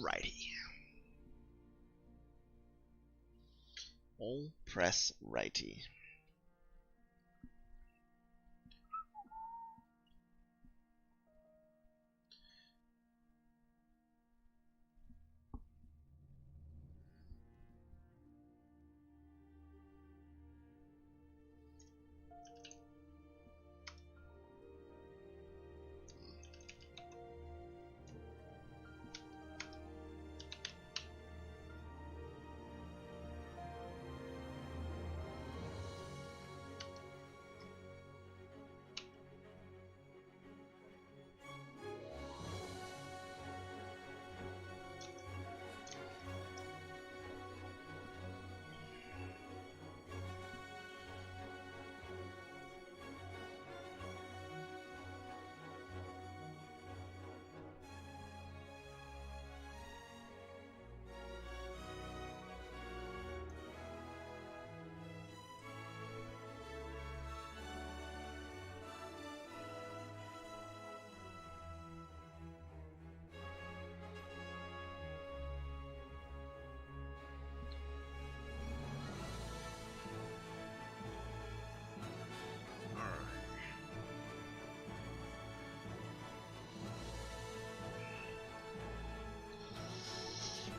righty. All press righty.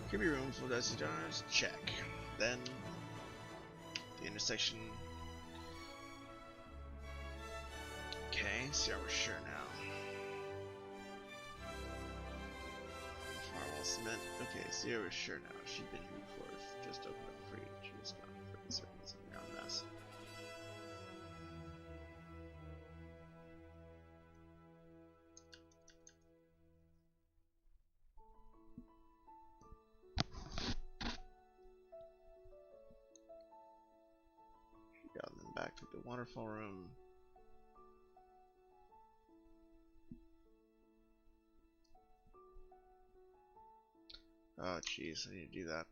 Could be room for those stars. Check. Then the intersection. Okay, see how we're sure now. Firewall cement. Okay, see how we're sure now. She'd been here before. Just opened up free. She was gone for a certain ground mass. Got them back to the waterfall room. Oh jeez, I need to do that.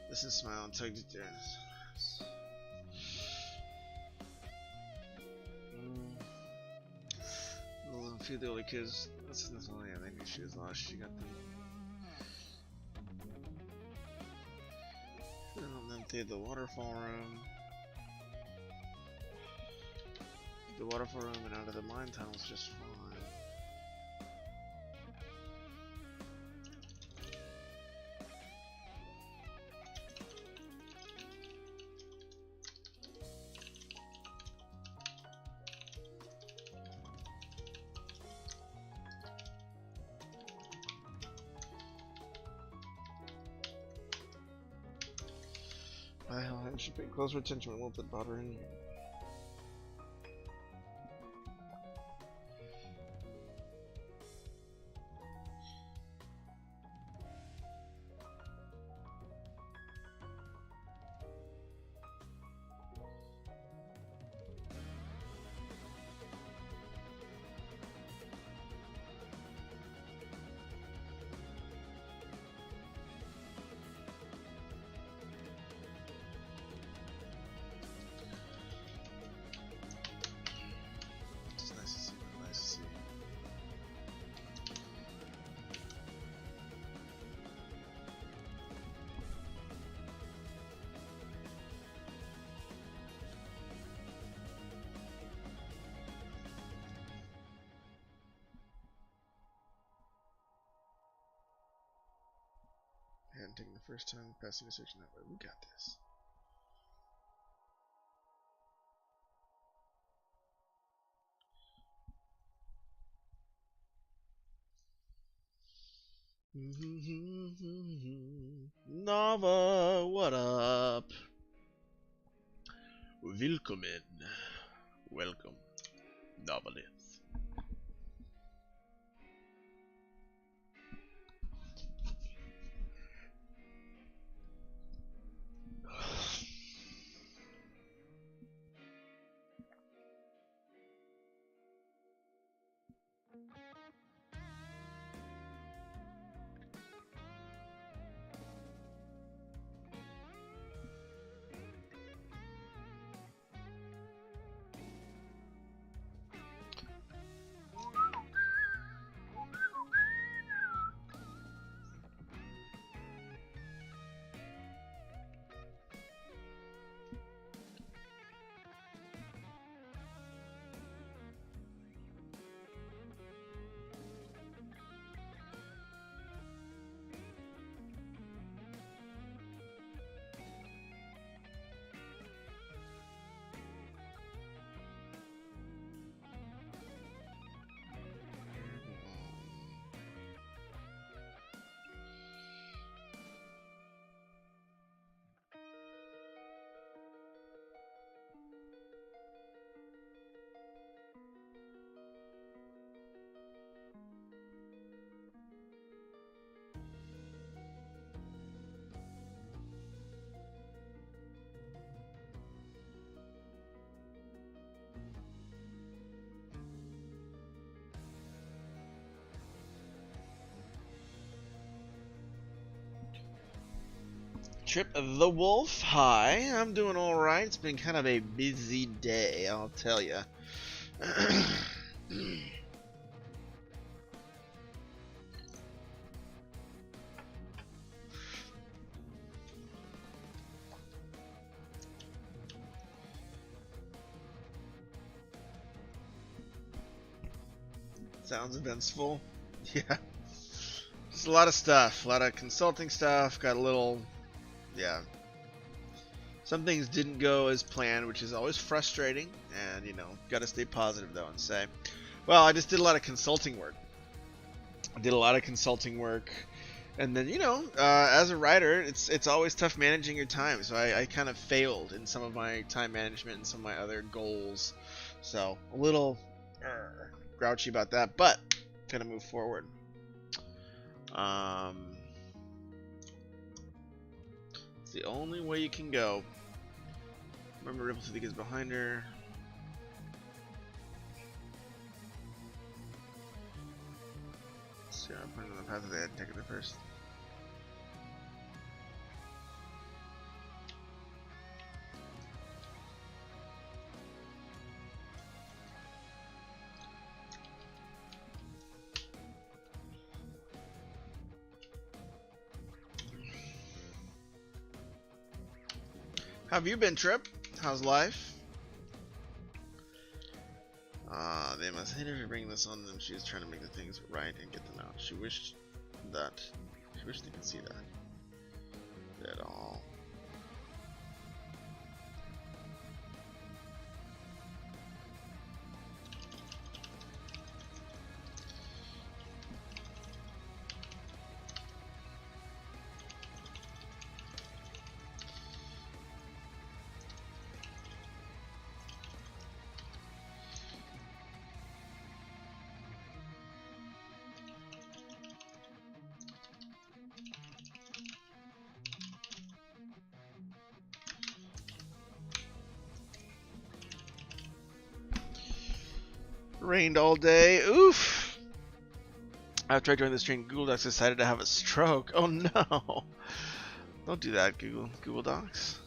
Listen, smile, and tug to do this. Well, a few of the older kids. That's one. Yeah, they knew she was lost. She got them. And then through the waterfall room. The waterfall room and out of the mine tunnels just fine. I should pay closer attention when I put butter in here. taking the first time passing a search that way. We got this. Nava, what up? Willkommen. Welcome. Novelist. Trip the Wolf, hi. I'm doing alright. It's been kind of a busy day, I'll tell ya. Sounds eventful. Yeah. Just a lot of stuff. A lot of consulting stuff. Got a little... Yeah. Some things didn't go as planned, which is always frustrating. And, you know, gotta stay positive, though, and say... Well, I just did a lot of consulting work. And then, you know, as a writer, it's always tough managing your time. So I kind of failed in some of my time management and some of my other goals. So, a little grouchy about that, but gonna move forward. It's the only way you can go. Remember, Ripple City is behind her. So I'm putting on the path that they had taken it first. How have you been, Trip? How's life? They must hate her for bringing this on them. She was trying to make the things right and get them out. She wished they could see that at all. Rained all day. Oof. After I joined this train, Google Docs decided to have a stroke. Oh no. Don't do that, Google Docs.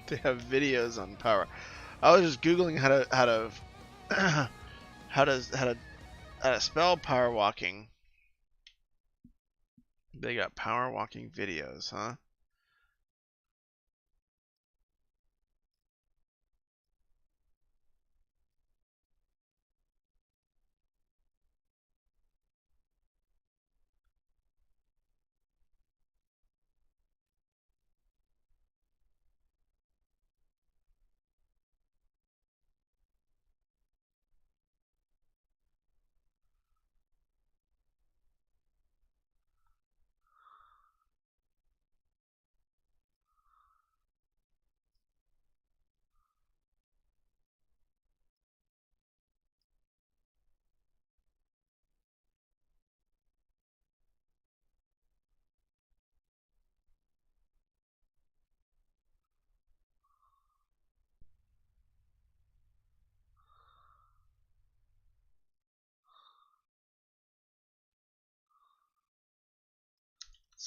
They have videos on power. I was just googling how to spell power walking. They got power walking videos, huh?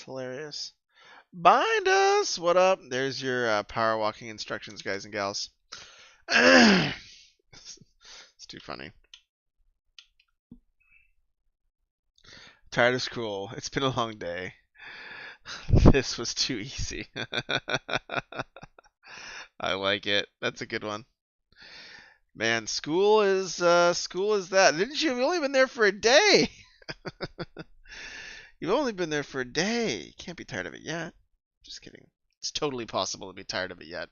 It's hilarious. Bind us! What up? There's your power walking instructions, guys and gals. It's too funny. Tired of school. It's been a long day. This was too easy. I like it. That's a good one. Man, school is that. Didn't you've only been there for a day? You've only been there for a day. You can't be tired of it yet. Just kidding. It's totally possible to be tired of it yet.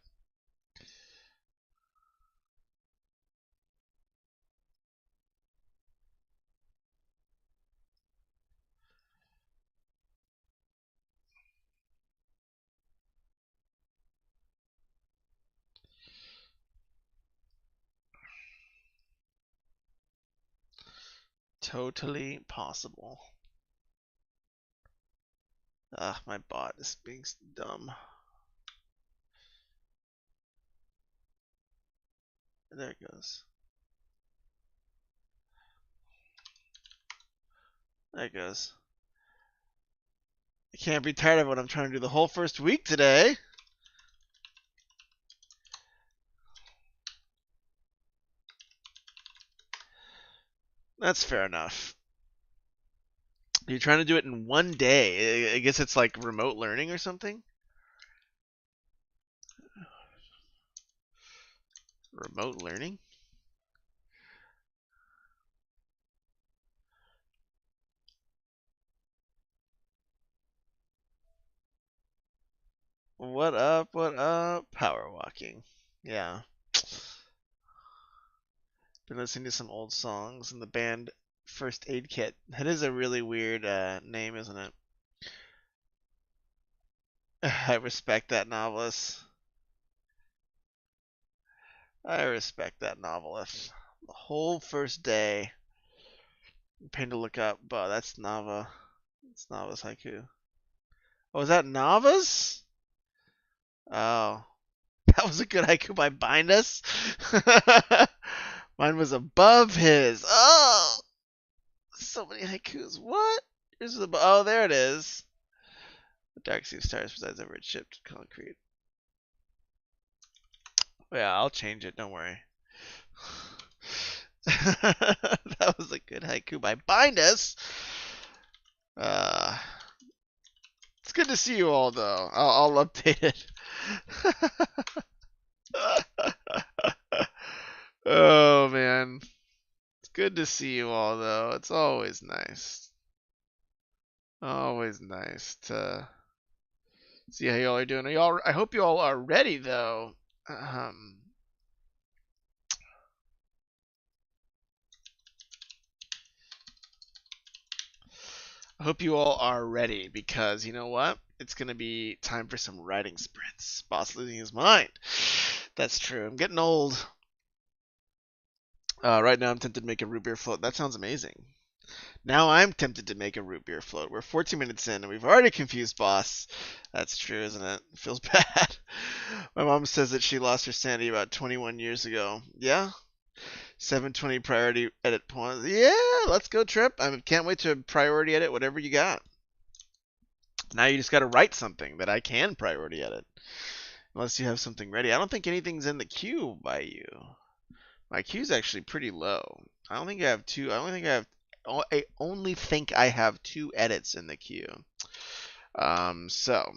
Totally possible. Ah, my bot is being dumb. There it goes. There it goes. I can't be tired of what I'm trying to do the whole first week today. That's fair enough. You're trying to do it in one day. I guess it's like remote learning or something. Remote learning? What up? What up? Power walking. Yeah. Been listening to some old songs in the band First Aid Kit. That is a really weird name, isn't it? I respect that novelist. I respect that novelist. The whole first day. Pain to look up, but that's Nava. It's Nava's haiku. Oh, is that Nava's? Oh. That was a good haiku by Bind Us. Mine was above his. Oh! So many haikus. What? Oh, there it is. The dark sea of stars presides over its shipped concrete. Yeah, I'll change it. Don't worry. That was a good haiku by Bind Us. It's good to see you all, though. I'll update it. Oh, man. It's good to see you all, though. It's always nice. Always nice to see how y'all are doing. I hope you all are ready, though. I hope you all are ready because you know what? It's going to be time for some writing sprints. Boss losing his mind. That's true. I'm getting old. Right now, I'm tempted to make a root beer float. That sounds amazing. Now I'm tempted to make a root beer float. We're 14 minutes in and we've already confused boss. That's true, isn't it? It feels bad. My mom says that she lost her sanity about 21 years ago. Yeah? 720 priority edit points. Yeah, let's go, Trip. I can't wait to priority edit whatever you got. Now you just got to write something that I can priority edit. Unless you have something ready. I don't think anything's in the queue by you. My queue's actually pretty low. I don't think I have two. I only think I have 2 edits in the queue. So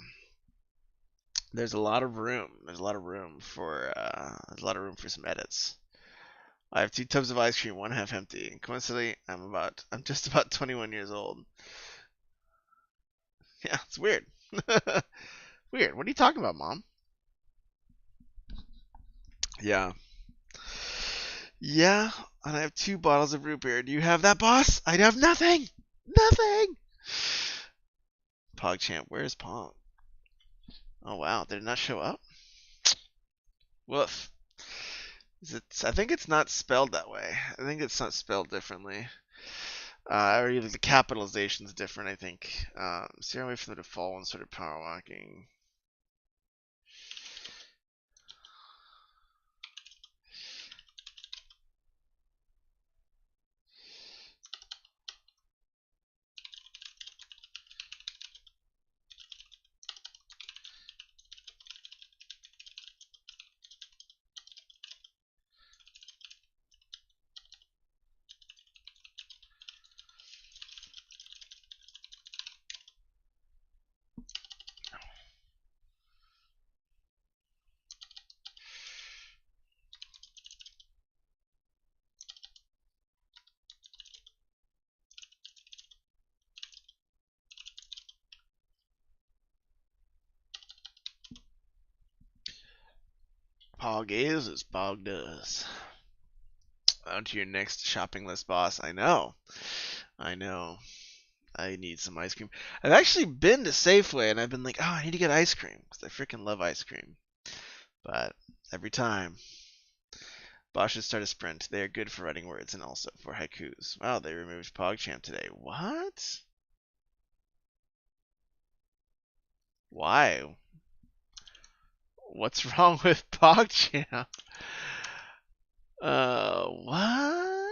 there's a lot of room. There's a lot of room for some edits. I have 2 tubs of ice cream, one half empty. Coincidentally, I'm just about 21 years old. Yeah, it's weird. Weird. What are you talking about, Mom? Yeah. Yeah, and I have 2 bottles of root beer. Do you have that, boss? I have nothing. Nothing. PogChamp, where's Pog? Oh wow, did it not show up? Woof. I think it's not spelled that way. I think it's not spelled differently. Or either the capitalization's different, I think. Steering away from the default one, sort of power walking. Pog is as Pog does. On to your next shopping list, boss. I know. I know. I need some ice cream. I've actually been to Safeway and I've been like, oh, I need to get ice cream because I freaking love ice cream. But every time, boss should start a sprint. They are good for writing words and also for haikus. Wow, they removed PogChamp today. What? Why? What's wrong with PogChamp? What? Uh, what?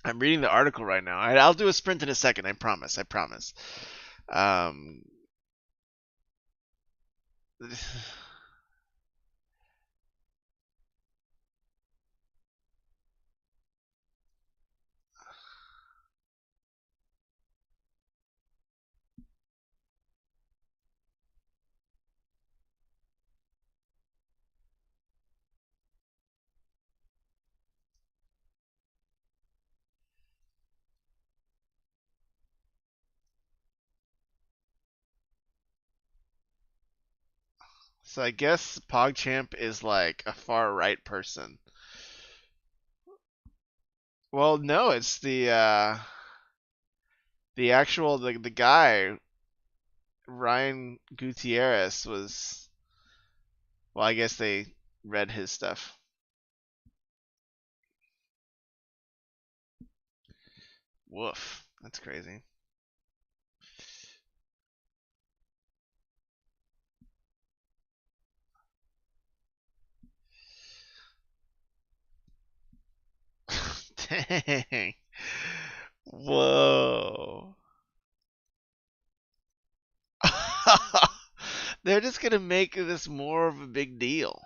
I'm reading the article right now. I'll do a sprint in a second. I promise. I promise. Um. So I guess PogChamp is like a far right person. Well, no, it's the actual the guy Ryan Gutierrez was. Well, I guess they read his stuff. Woof, that's crazy. Dang. Whoa. They're just gonna make this more of a big deal.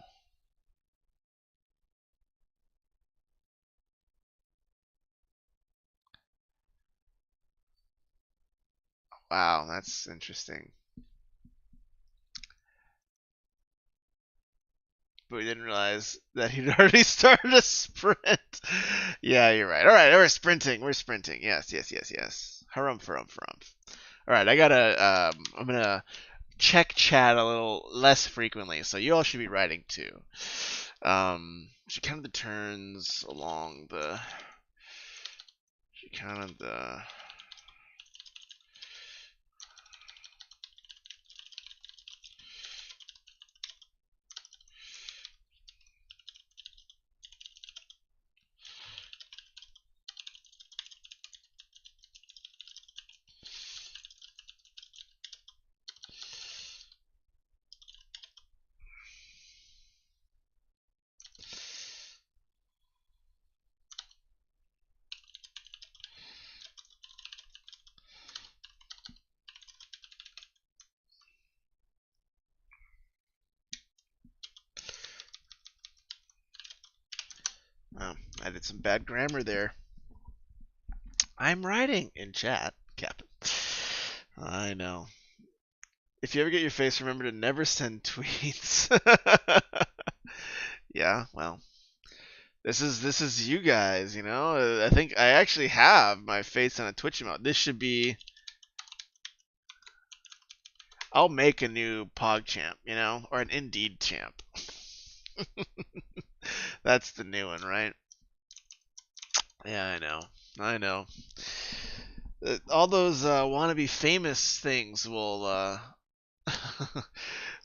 Wow, that's interesting. But we didn't realize that he'd already started a sprint. Yeah, you're right. All right, we're sprinting. We're sprinting. Yes, yes, yes, yes. Harumph, harumph, harumph. All right, I gotta. I'm gonna check chat a little less frequently, so you all should be writing too. She counted the turns along the. She counted the. Oh, I did some bad grammar there. I'm writing in chat, Captain. I know. If you ever get your face, remember to never send tweets. Yeah, well, this is you guys, you know. I think I actually have my face on a Twitch emote. This should be. I'll make a new PogChamp, you know, or an Indeed champ. That's the new one, right? Yeah, I know. I know. All those wannabe famous things will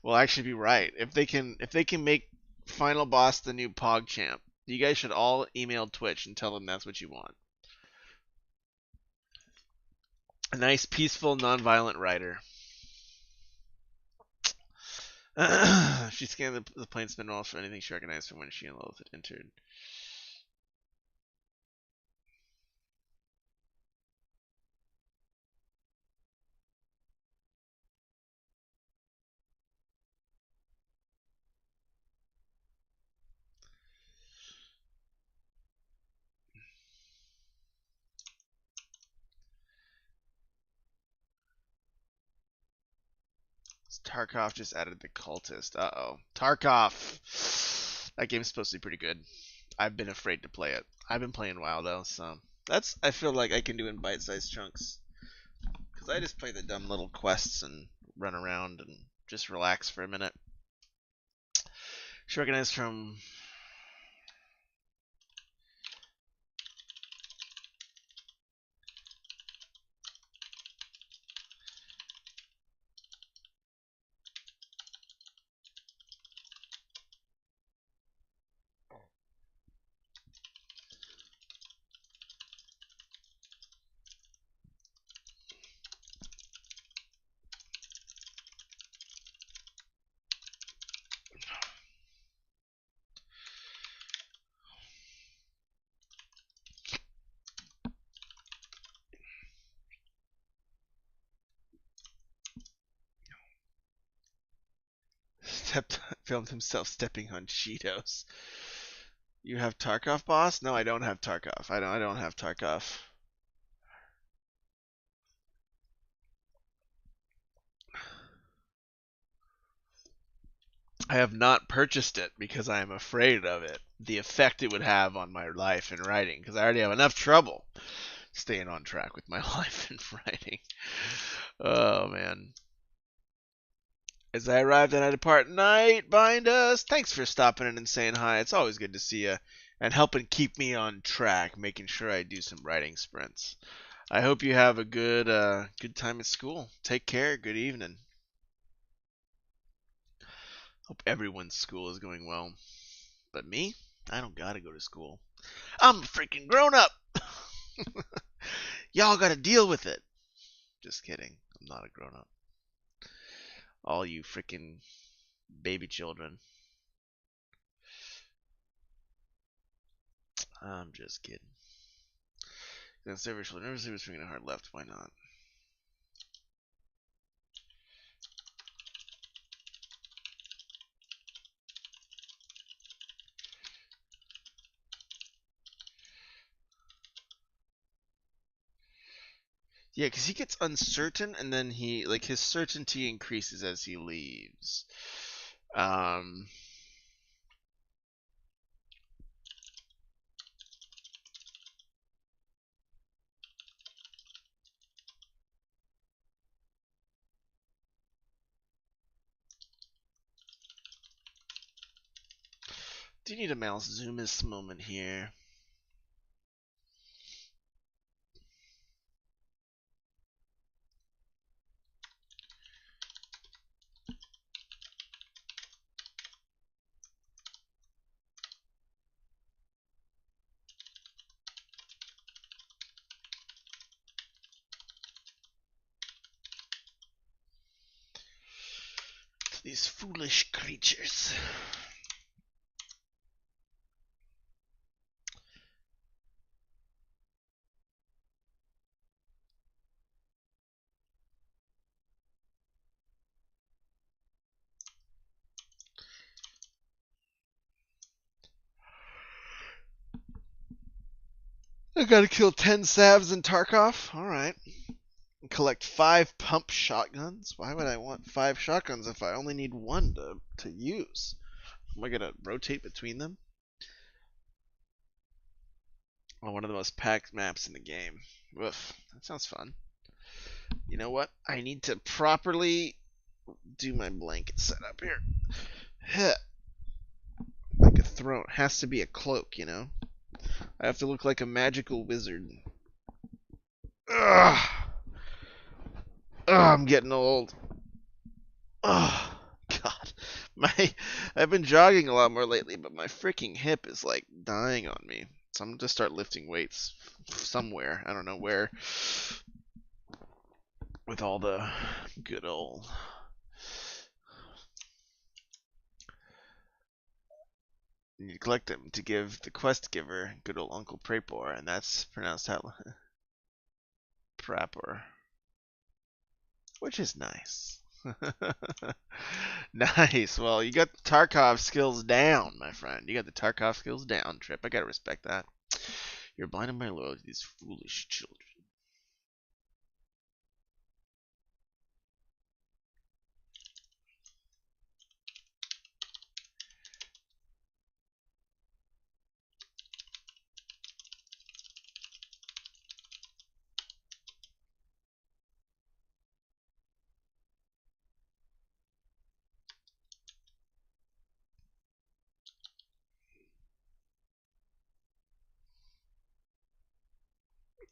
actually be right if they can make Final Boss the new PogChamp. You guys should all email Twitch and tell them that's what you want. A nice, peaceful, non-violent writer. She scanned the plane spin roll for anything she recognized from when she and Lilith had entered. Tarkov just added the cultist. Uh-oh. Tarkov! That game's supposed to be pretty good. I've been afraid to play it. I've been playing WoW though, so that's I feel like I can do in bite-sized chunks. Because I just play the dumb little quests and run around and just relax for a minute. Should recognize from... filmed himself stepping on Cheetos. You have Tarkov, boss? No, I don't have Tarkov. I don't have Tarkov. I have not purchased it because I am afraid of it. The effect it would have on my life in writing, because I already have enough trouble staying on track with my life in writing. Oh, man. As I arrived and I depart, night bind us. Thanks for stopping in and saying hi. It's always good to see you and helping keep me on track, making sure I do some writing sprints. I hope you have a good time at school. Take care. Good evening. Hope everyone's school is going well. But me? I don't gotta go to school. I'm a freaking grown up. Y'all gotta deal with it. Just kidding. I'm not a grown up. All you freaking baby children. I'm just kidding. Then server shall never see swinging a hard left. Why not? Yeah, because he gets uncertain, and then his certainty increases as he leaves. Do you need a mouse zoomist moment here? These foolish creatures. I gotta kill 10 Savs in Tarkov? Alright. Collect 5 pump shotguns? Why would I want 5 shotguns if I only need 1 to use? Am I gonna rotate between them? Oh, one of the most packed maps in the game. Woof. That sounds fun. You know what? I need to properly do my blanket setup here. Like a throne. It has to be a cloak, you know? I have to look like a magical wizard. Ugh. Ugh, I'm getting old. Ugh. God. I've been jogging a lot more lately, but my freaking hip is like dying on me. So I'm gonna start lifting weights somewhere. I don't know where. With all the good old you collect them to give the quest giver good old Uncle Prapor, and that's pronounced how Prapor, which is nice. Nice. Well, you got the Tarkov skills down, my friend. You got the Tarkov skills down, Trip. I gotta respect that. You're blinded by loyalty to these foolish children.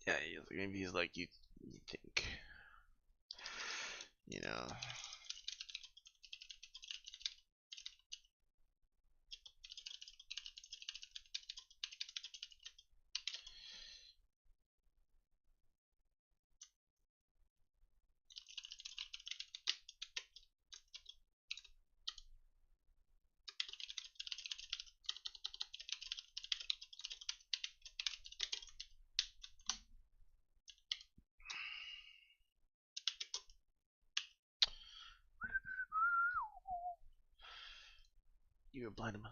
Yeah, maybe he's like you think, you know. You were blind him.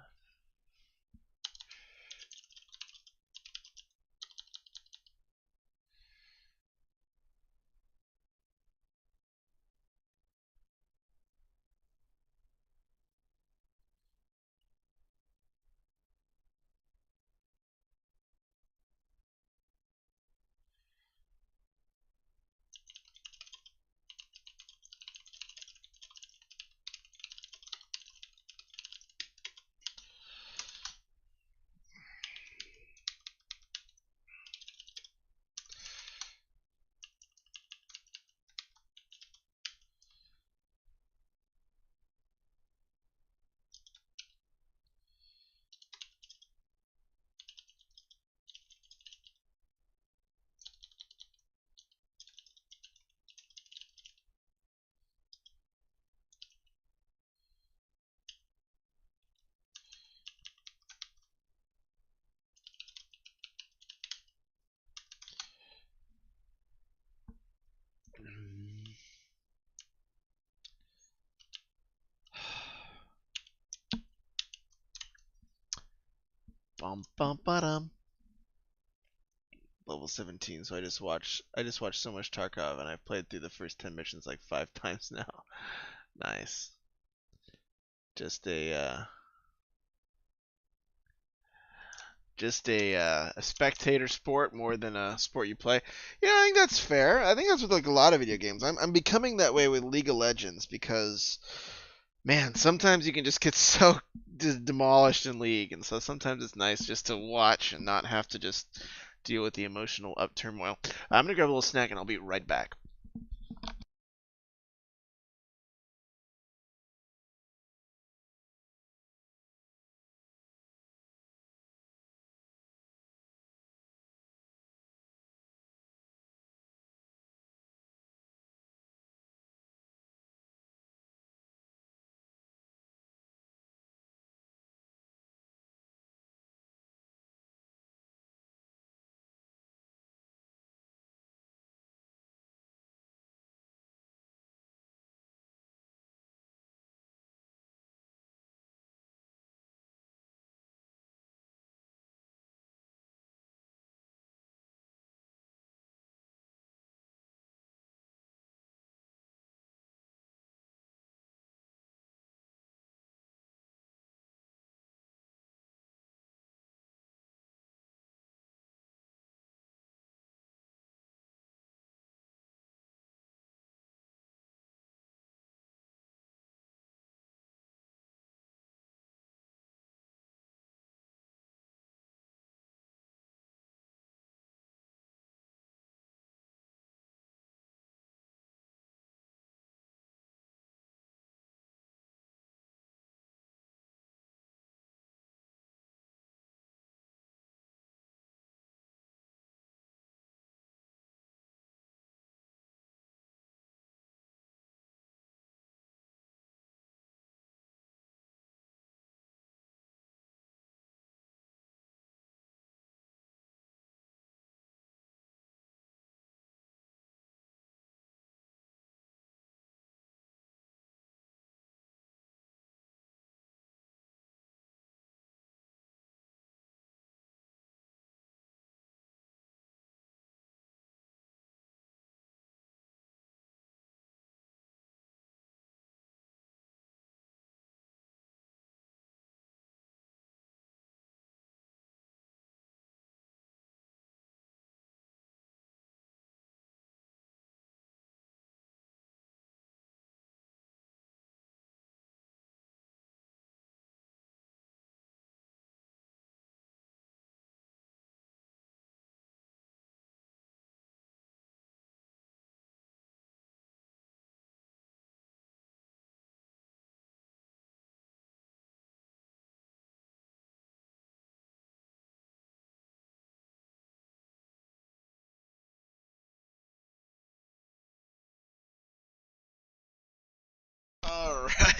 Bum bum ba-dum. Level 17, so I just watched so much Tarkov and I've played through the first 10 missions like 5 times now. Nice. Just a spectator sport more than a sport you play. Yeah, I think that's fair. I think that's with like a lot of video games. I'm becoming that way with League of Legends because man, sometimes you can just get so demolished in League, and so sometimes it's nice just to watch and not have to just deal with the emotional up turmoil. I'm gonna grab a little snack and I'll be right back.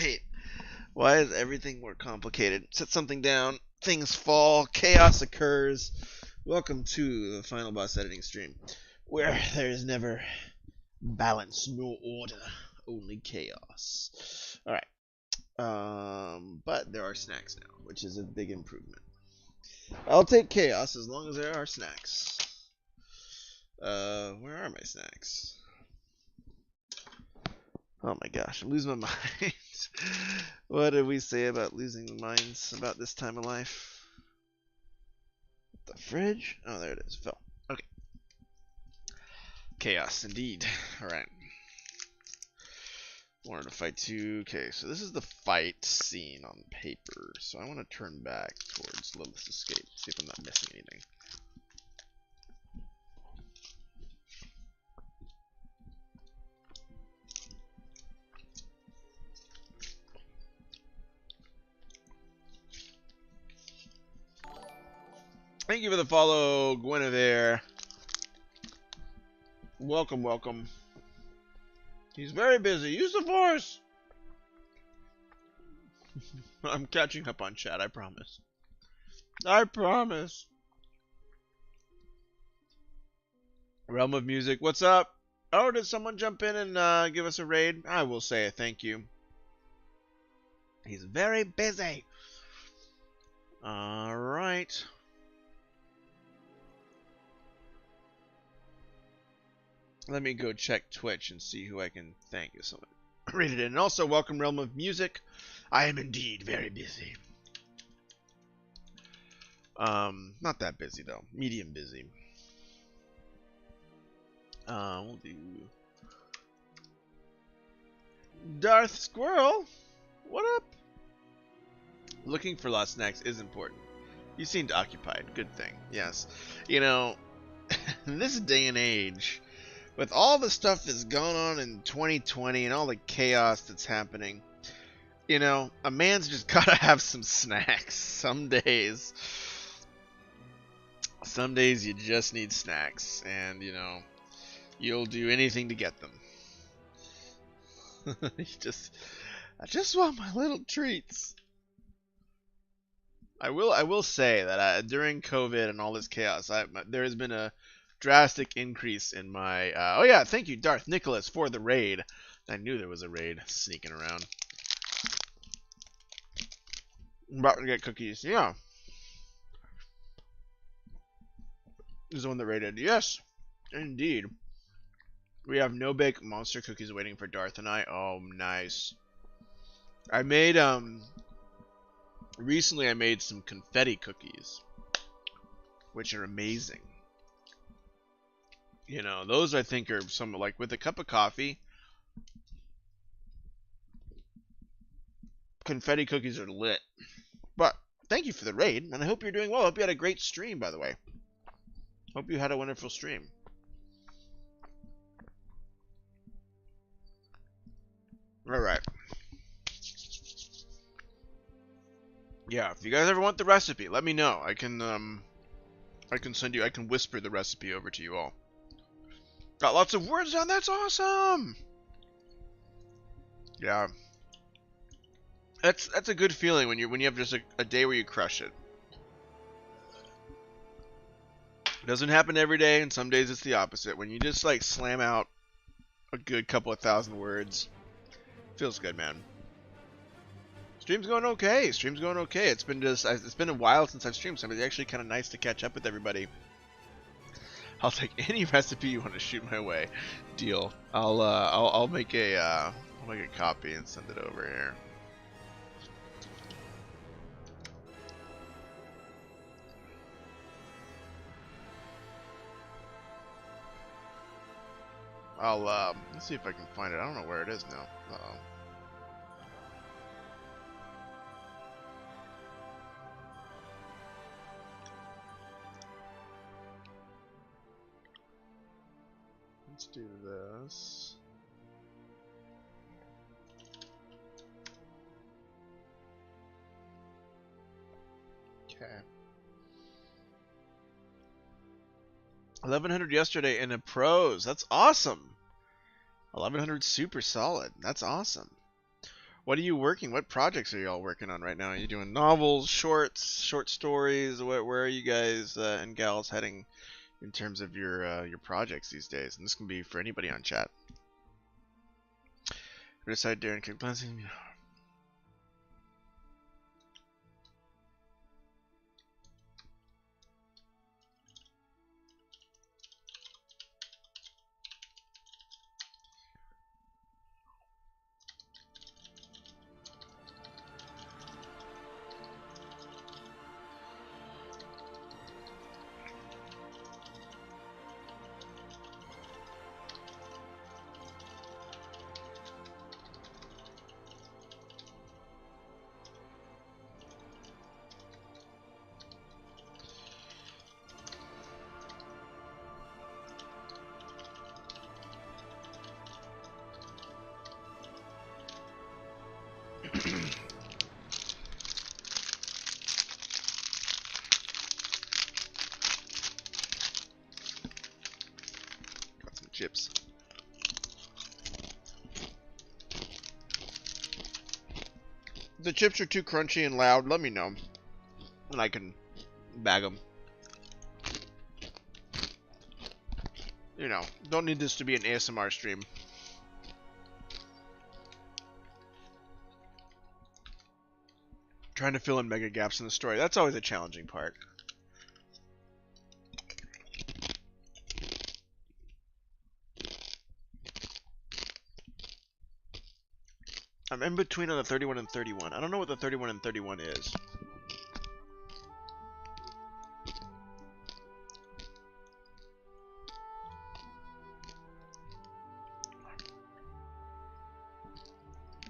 Wait. Why is everything more complicated? Set something down, things fall, chaos occurs. Welcome to the Final Boss editing stream, where there is never balance nor order, only chaos. Alright. But there are snacks now, which is a big improvement. I'll take chaos as long as there are snacks. Where are my snacks? Oh my gosh, I'm losing my mind. What did we say about losing the minds about this time of life? The fridge? Oh, there it is. Fell. Okay. Chaos, indeed. Alright. Wanted to fight too. Okay, so this is the fight scene on paper. So I want to turn back towards Lilith's Escape. See if I'm not missing anything. Thank you for the follow, Guinevere. Welcome, welcome. He's very busy. Use the force! I'm catching up on chat, I promise. I promise. Realm of Music, what's up? Oh, did someone jump in and give us a raid? I will say a thank you. He's very busy. Alright. Let me go check Twitch and see who I can thank if someone rated it. And also, welcome Realm of Music. I am indeed very busy. Not that busy though. Medium busy. We'll do Darth Squirrel. What up? Looking for lost snacks is important. You seemed occupied. Good thing. Yes. You know, in this day and age, with all the stuff that's going on in 2020 and all the chaos that's happening, you know, a man's just gotta have some snacks. Some days you just need snacks, and you know, you'll do anything to get them. I just want my little treats. I will say that during COVID and all this chaos, there has been a drastic increase in my oh yeah, thank you Darth Nicholas for the raid. I knew there was a raid sneaking around. I'm about to get cookies. Yeah, this is the one that raided. Yes, indeed. We have no bake monster cookies waiting for Darth and I. Oh, nice. I made recently I made some confetti cookies, which are amazing. You know, those I think are some, like, with a cup of coffee. Confetti cookies are lit. But thank you for the raid, and I hope you're doing well. I hope you had a great stream, by the way. Hope you had a wonderful stream. Alright. Yeah, if you guys ever want the recipe, let me know. I can send you, I can whisper the recipe over to you all. Got lots of words down, that's awesome! Yeah. That's a good feeling when you have just a day where you crush it. It doesn't happen every day, and some days it's the opposite. When you just like slam out a good couple of thousand words, feels good, man. Stream's going okay. Stream's going okay. It's been a while since I've streamed, so it's actually kind of nice to catch up with everybody. I'll take any recipe you want to shoot my way. Deal. I'll make a copy and send it over here. Let's see if I can find it. I don't know where it is now. Uh-oh. Let's do this. Okay. 1100 yesterday in a pros. That's awesome. 1100 super solid. That's awesome. What are you working? What projects are y'all working on right now? Are you doing novels, shorts, short stories? Where are you guys and gals heading in terms of your projects these days? And this can be for anybody on chat. Riverside, Darren, keep glancing. Got some chips. If the chips are too crunchy and loud, let me know, and I can bag them. You know, don't need this to be an ASMR stream. Trying to fill in mega gaps in the story. That's always a challenging part. I'm in between on the 31 and 31. I don't know what the 31 and 31 is.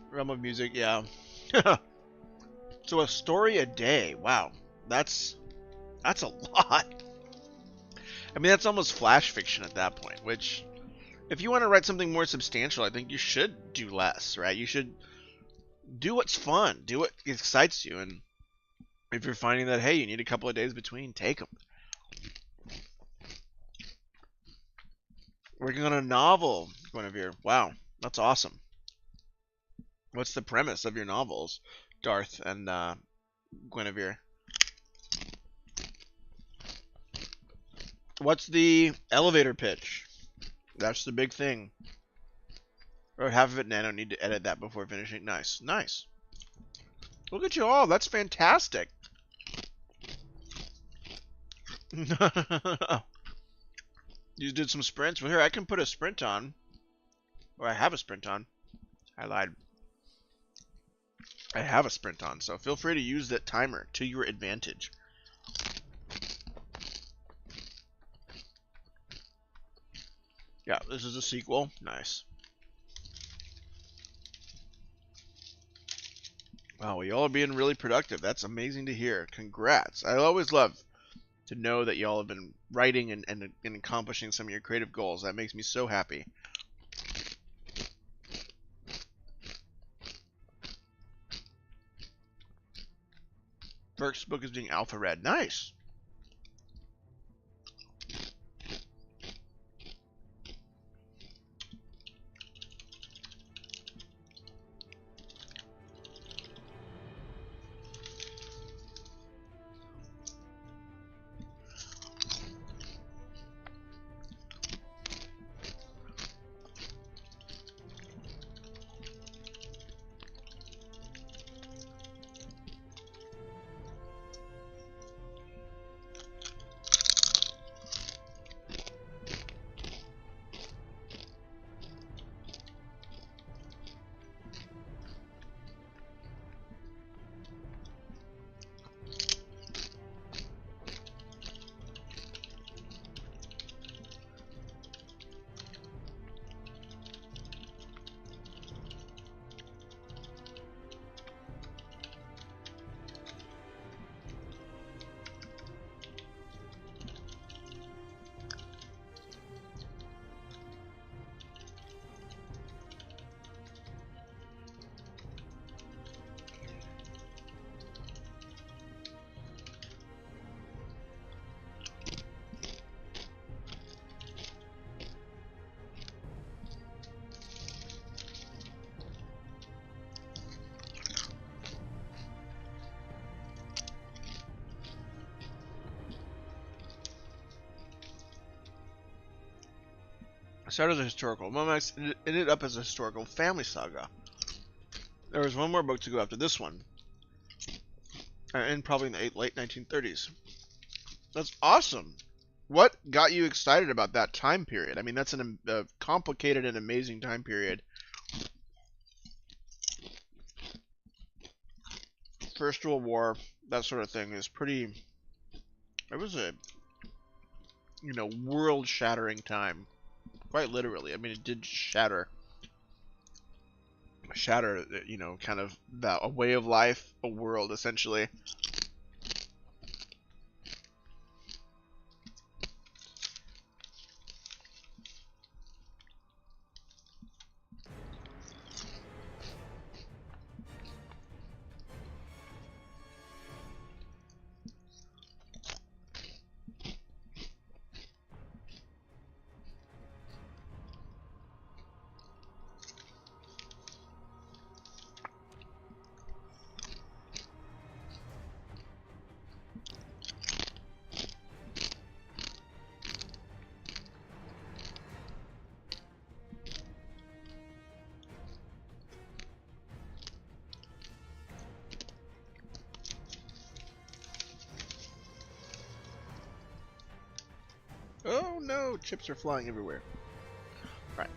Realm of Music, yeah. So a story a day. Wow. That's a lot. I mean, that's almost flash fiction at that point, which if you want to write something more substantial, I think you should do less, right? You should do what's fun, do what excites you, and if you're finding that, hey, you need a couple of days between, take them. Working on a novel, Guinevere. Wow, that's awesome. What's the premise of your novels, Darth and Guinevere? What's the elevator pitch? That's the big thing. Or half of it, Nano. Need to edit that before finishing. Nice, nice. Look at you all. That's fantastic. You did some sprints. Well, here, I can put a sprint on. Or I have a sprint on. I lied. I have a sprint on, so feel free to use that timer to your advantage. Yeah, this is a sequel. Nice. Wow, y'all are being really productive. That's amazing to hear. Congrats. I always love to know that y'all have been writing and accomplishing some of your creative goals. That makes me so happy. First book is being alpha read. Nice. Started as a historical. Momax ended up as a historical family saga. There was one more book to go after this one, and probably in the late 1930s. That's awesome. What got you excited about that time period? I mean, that's a complicated and amazing time period. First World War, that sort of thing is pretty. It was a, world-shattering time, quite literally. I mean, it did shatter, kind of a way of life, a world, essentially. Oh no, chips are flying everywhere. Right.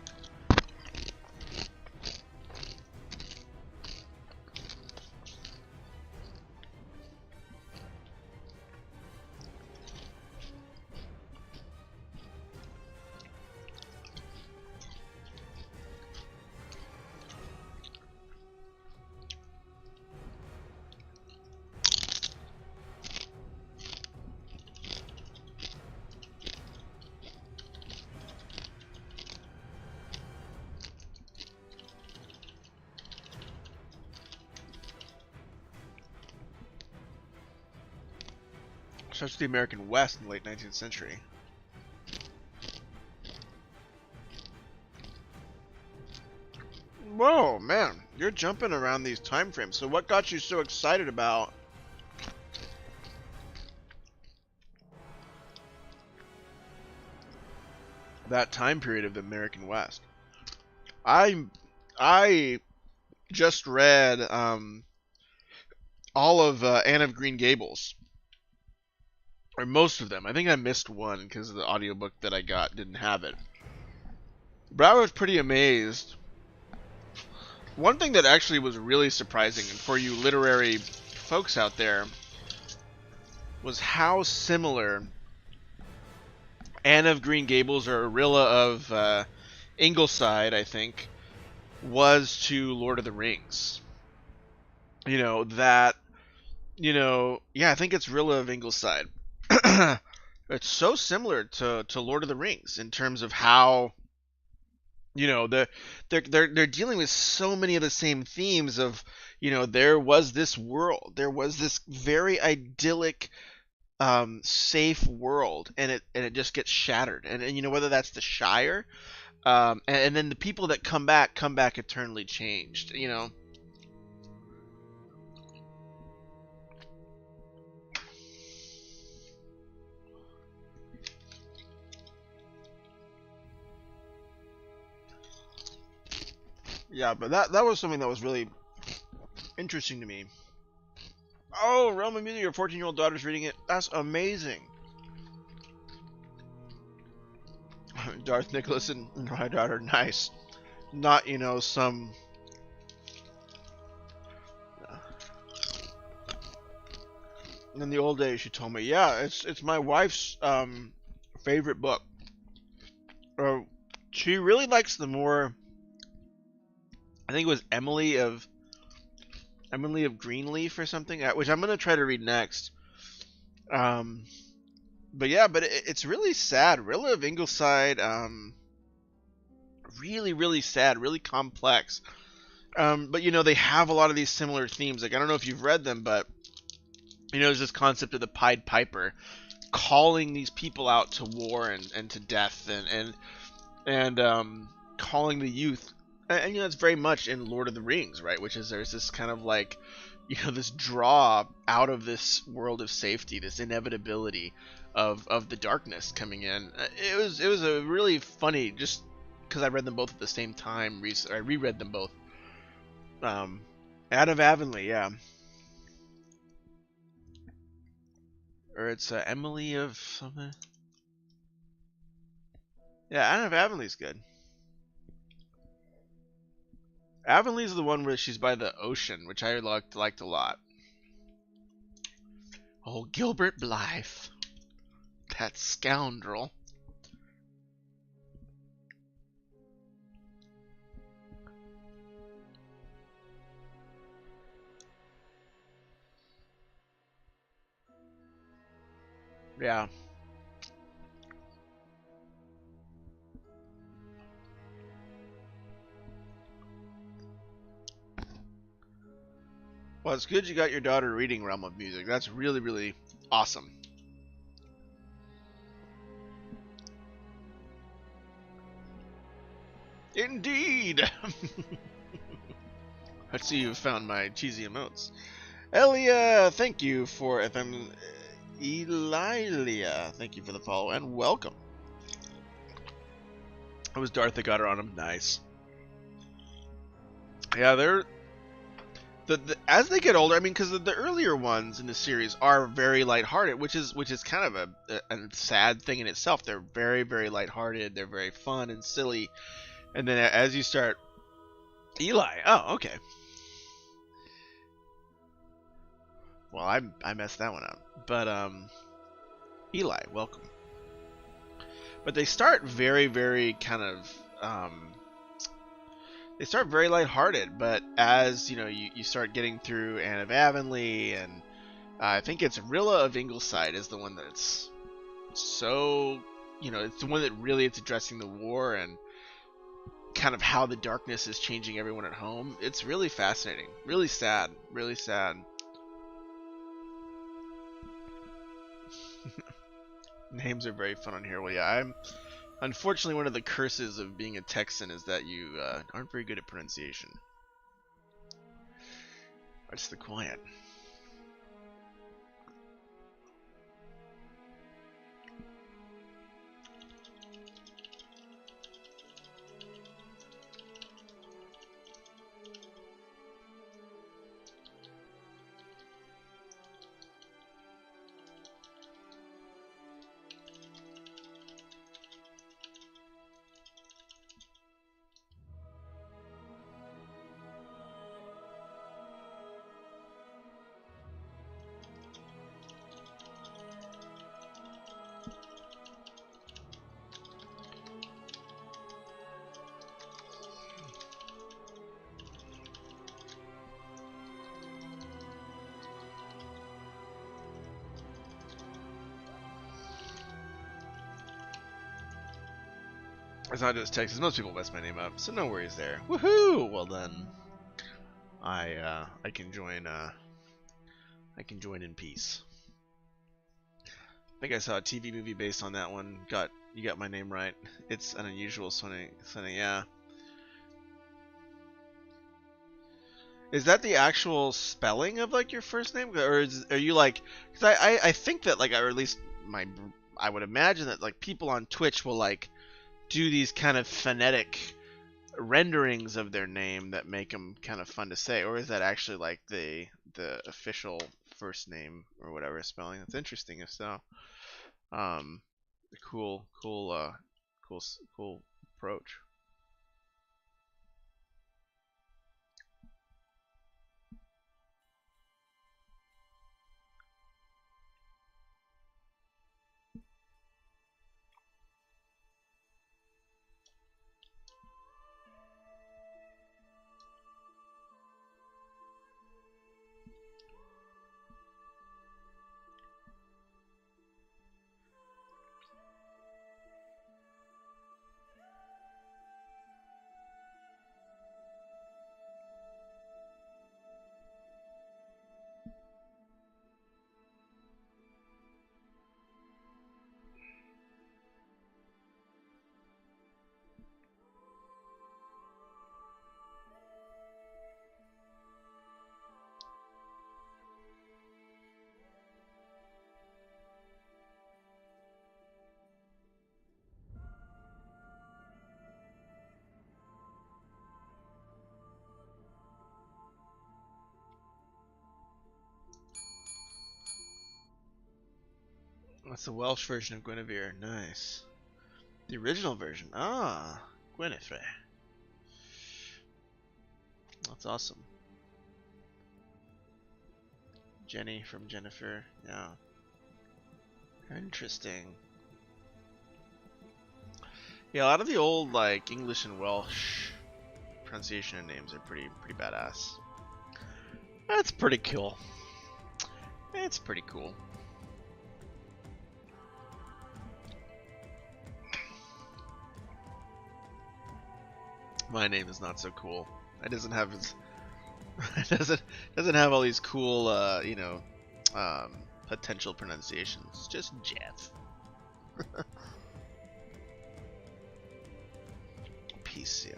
Starts with the American West in the late 19th century. Whoa, man, you're jumping around these time frames. So what got you so excited about that time period of the American West? I just read all of Anne of Green Gables. Or most of them. I think I missed one because the audiobook that I got didn't have it. But I was pretty amazed. One thing that actually was really surprising, and for you literary folks out there, was how similar Anne of Green Gables, or Arilla of Ingleside, I think, was to Lord of the Rings. Yeah, I think it's Rilla of Ingleside. It's so similar to Lord of the Rings in terms of how they're dealing with so many of the same themes of there was this world, there was this very idyllic safe world, and it just gets shattered, and whether that's the Shire, and then the people that come back eternally changed. Yeah, but that was something that was really interesting to me. Oh, Realm of Music, your 14-year-old daughter's reading it. That's amazing. Darth Nicholas and my daughter, nice. Not, some... In the old days, she told me, yeah, it's my wife's favorite book. She really likes the more... I think it was Emily of Greenleaf or something, which I'm gonna try to read next. But yeah, it's really sad. Rilla of Ingleside, really, really sad, really complex. But they have a lot of these similar themes. Like, I don't know if you've read them, but there's this concept of the Pied Piper calling these people out to war and to death, and calling the youth. And that's very much in Lord of the Rings, right? Which is, there's this kind of like, this draw out of this world of safety, this inevitability of the darkness coming in. It was a really funny, just because I read them both at the same time. I reread them both. Anne of Avonlea, yeah. Or it's Emily of something. Yeah, Anne of Avonlea's good. Avonlea's the one where she's by the ocean, which I liked a lot. Oh, Gilbert Blythe. That scoundrel. Yeah. Well, it's good you got your daughter reading Realm of Music. That's really, really awesome. Indeed! Let's see, you found my cheesy emotes. Elia, thank you for Elilia, thank you for the follow and welcome. It was Darth that got her on him. Nice. Yeah, they're as they get older. I mean, because the earlier ones in the series are very lighthearted, which is kind of a sad thing in itself. They're very, very lighthearted. They're very fun and silly. And then as you start, Eli. Oh, okay. Well, I messed that one up. But Eli, welcome. But they start very, very kind of they start very lighthearted, but as you know, you start getting through Anne of Avonlea, and I think it's Rilla of Ingleside is the one that's so, you know, it's the one that really it's addressing the war and kind of how the darkness is changing everyone at home. It's really fascinating, really sad, really sad. Names are very fun on here. Well, yeah, I'm unfortunately one of the curses of being a Texan is that you aren't very good at pronunciation. What's the quiet? It's not just Texas. Most people mess my name up, so no worries there. Woohoo! Well then, I can join. I can join in peace. I think I saw a TV movie based on that one. You got my name right. It's an unusual Sunny. Yeah. Is that the actual spelling of like your first name, or are you like? Because I think that like, or at least I would imagine that like people on Twitch will like do these kind of phonetic renderings of their name that make them kind of fun to say, or is that actually like the official first name or whatever spelling? That's interesting if so. Cool approach. That's the Welsh version of Guinevere. Nice. The original version. Ah, Guinevere. That's awesome. Jenny from Jennifer. Yeah. Interesting. Yeah, a lot of the old like English and Welsh pronunciation of names are pretty badass. That's pretty cool. It's pretty cool. My name is not so cool. It doesn't have it doesn't have all these cool potential pronunciations. It's just Jeff. PCR.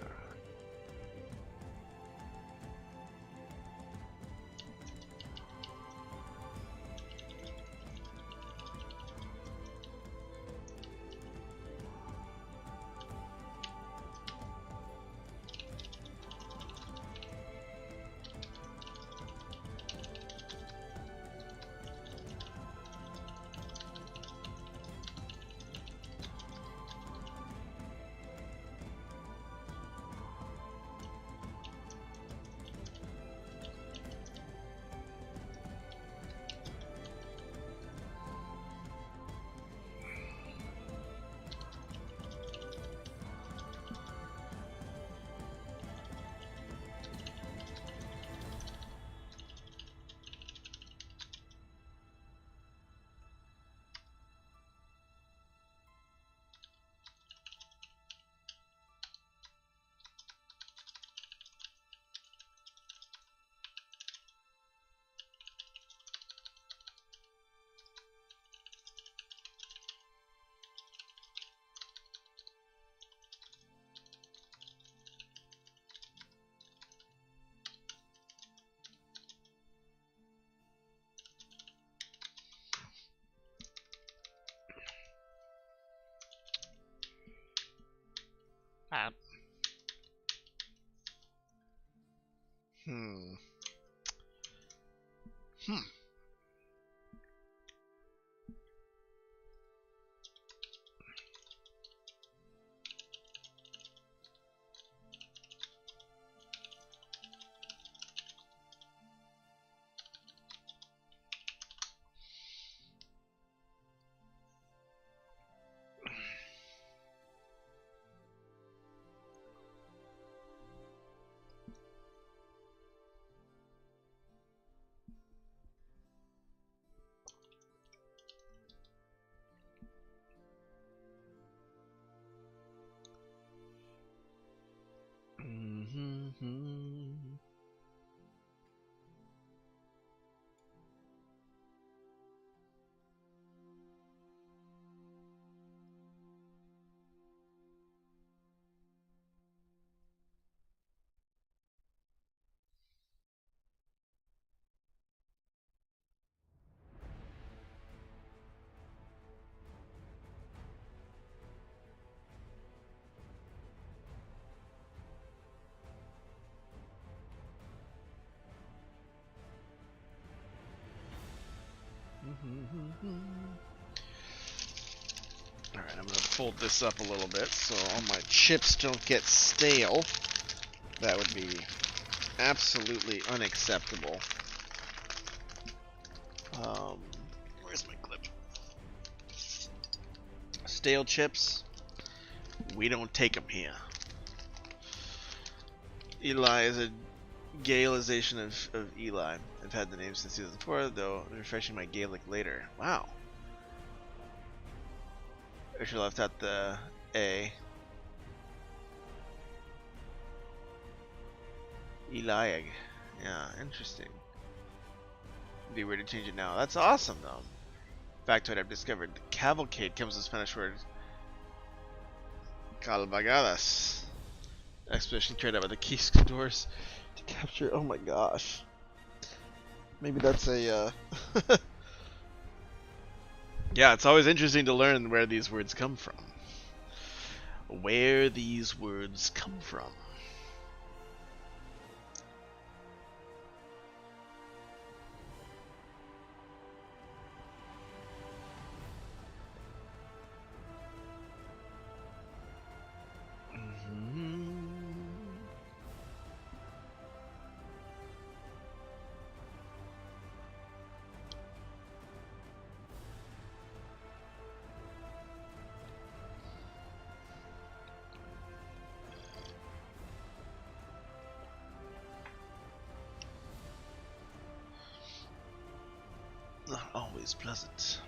Hmm. Hmm. Mm-hmm. Alright, I'm going to fold this up a little bit so all my chips don't get stale. That would be absolutely unacceptable. Where's my clip? Stale chips, we don't take them here. Eli is a Gaelization of Eli. I've had the name since 2004, though refreshing my Gaelic later. Wow. I should left out the A. Eliag. Yeah, interesting. It'd be weird to change it now. That's awesome, though. Factoid I've discovered. The cavalcade comes with Spanish word cabalgadas. Expedition carried out by the Conquistadors to capture. Oh my gosh. Maybe that's a. Yeah, it's always interesting to learn where these words come from. Where these words come from. Not always pleasant.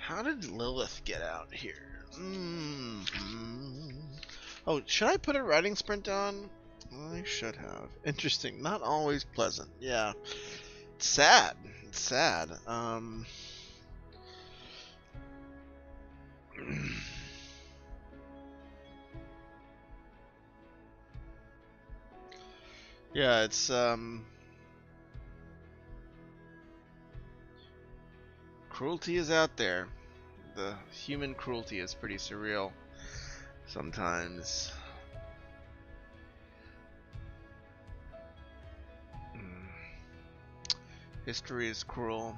How did Lilith get out here? Oh, should I put a riding sprint on? I should have. Interesting. Not always pleasant. Yeah. It's sad. It's sad. Yeah, it's cruelty is out there. The human cruelty is pretty surreal sometimes. History is cruel.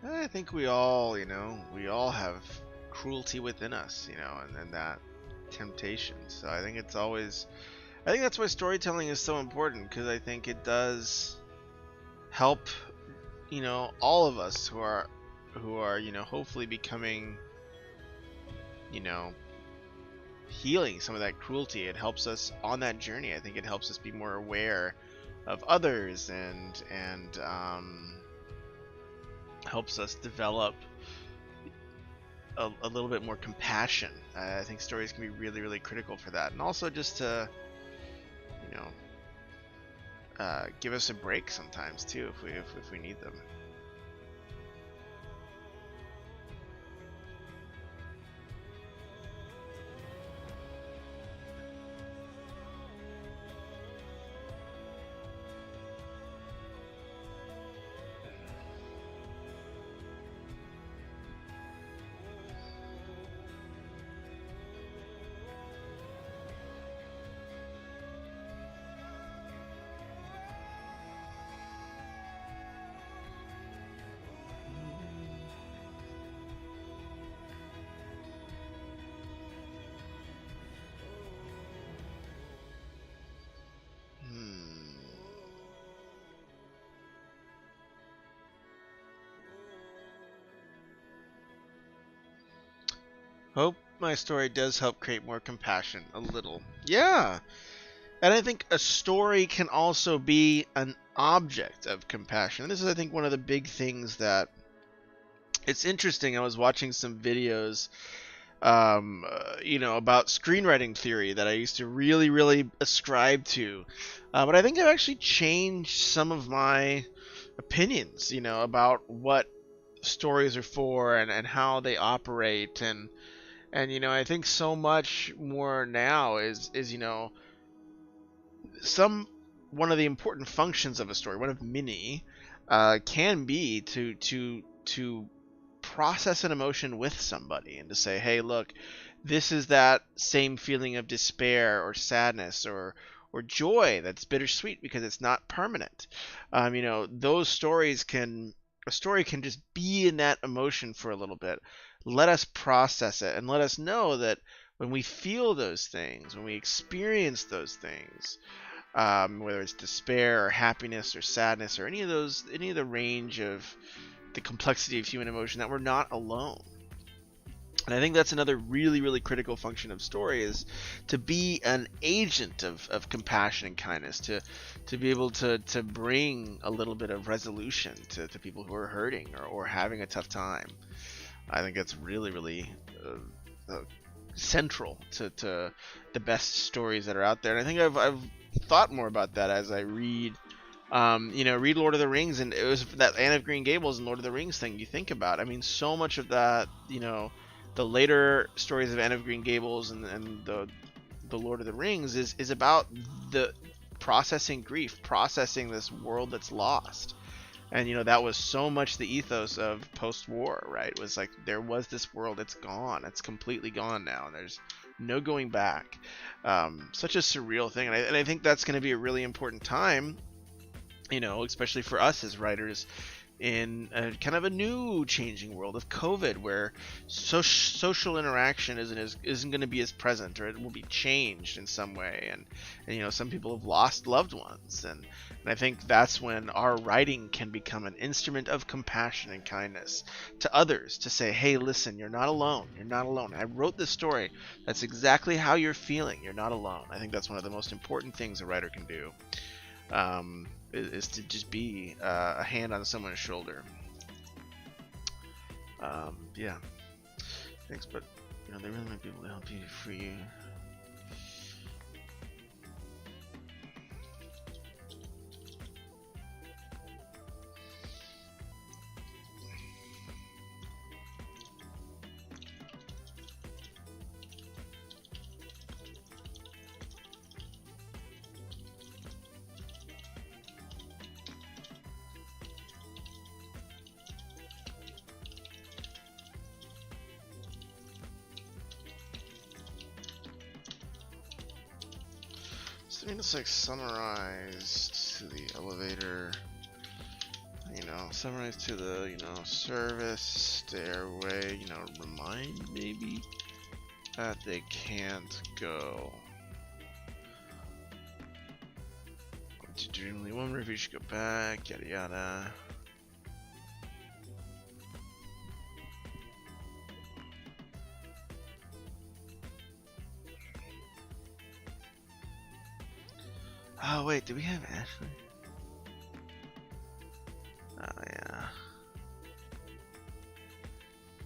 I think we all, we all have cruelty within us, and that temptation. So I think it's always, I think that's why storytelling is so important, because I think it does help, all of us who are, hopefully becoming, healing some of that cruelty. It helps us on that journey. I think it helps us be more aware of others and helps us develop a little bit more compassion. I think stories can be really, really critical for that, and also just to, give us a break sometimes too, if we need them. Hope my story does help create more compassion, a little. Yeah, And I think a story can also be an object of compassion. And this is, I think, one of the big things that it's interesting. I was watching some videos, about screenwriting theory that I used to really, really ascribe to. But I think I've actually changed some of my opinions, about what stories are for and how they operate. And I think so much more now is some one of the important functions of a story, one of many, can be to process an emotion with somebody and to say, hey, look, this is that same feeling of despair or sadness or joy that's bittersweet because it's not permanent. Those stories can a story can just be in that emotion for a little bit. Let us process it and let us know that when we feel those things, when we experience those things, whether it's despair or happiness or sadness or any of the range of the complexity of human emotion, that we're not alone. And I think that's another really, really critical function of story, is to be an agent of compassion and kindness, to be able to bring a little bit of resolution to people who are hurting or having a tough time. I think that's really, really central to the best stories that are out there. And I think I've thought more about that as I read Lord of the Rings, and it was that Anne of Green Gables and Lord of the Rings thing you think about. I mean, so much of that, the later stories of Anne of Green Gables and the Lord of the Rings is about the processing grief, processing this world that's lost. And that was so much the ethos of post-war, right? It was like there was this world, it's gone, it's completely gone now, and there's no going back. Such a surreal thing, and I think that's going to be a really important time, especially for us as writers, in a kind of a new changing world of COVID, where social interaction isn't going to be as present, or it will be changed in some way, and some people have lost loved ones, and I think that's when our writing can become an instrument of compassion and kindness to others, to say, hey, listen, you're not alone, I wrote this story, that's exactly how you're feeling, you're not alone. I think that's one of the most important things a writer can do. Is to just be a hand on someone's shoulder. Yeah. Thanks, but they really might be able to help you for you. I mean, it's like summarized to the elevator, summarized to the, service, stairway, remind maybe that they can't go to Dreamly. One review should go back, yada yada. Oh wait, do we have Ashley? Oh yeah.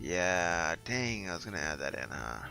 Yeah, dang, I was gonna add that in, huh?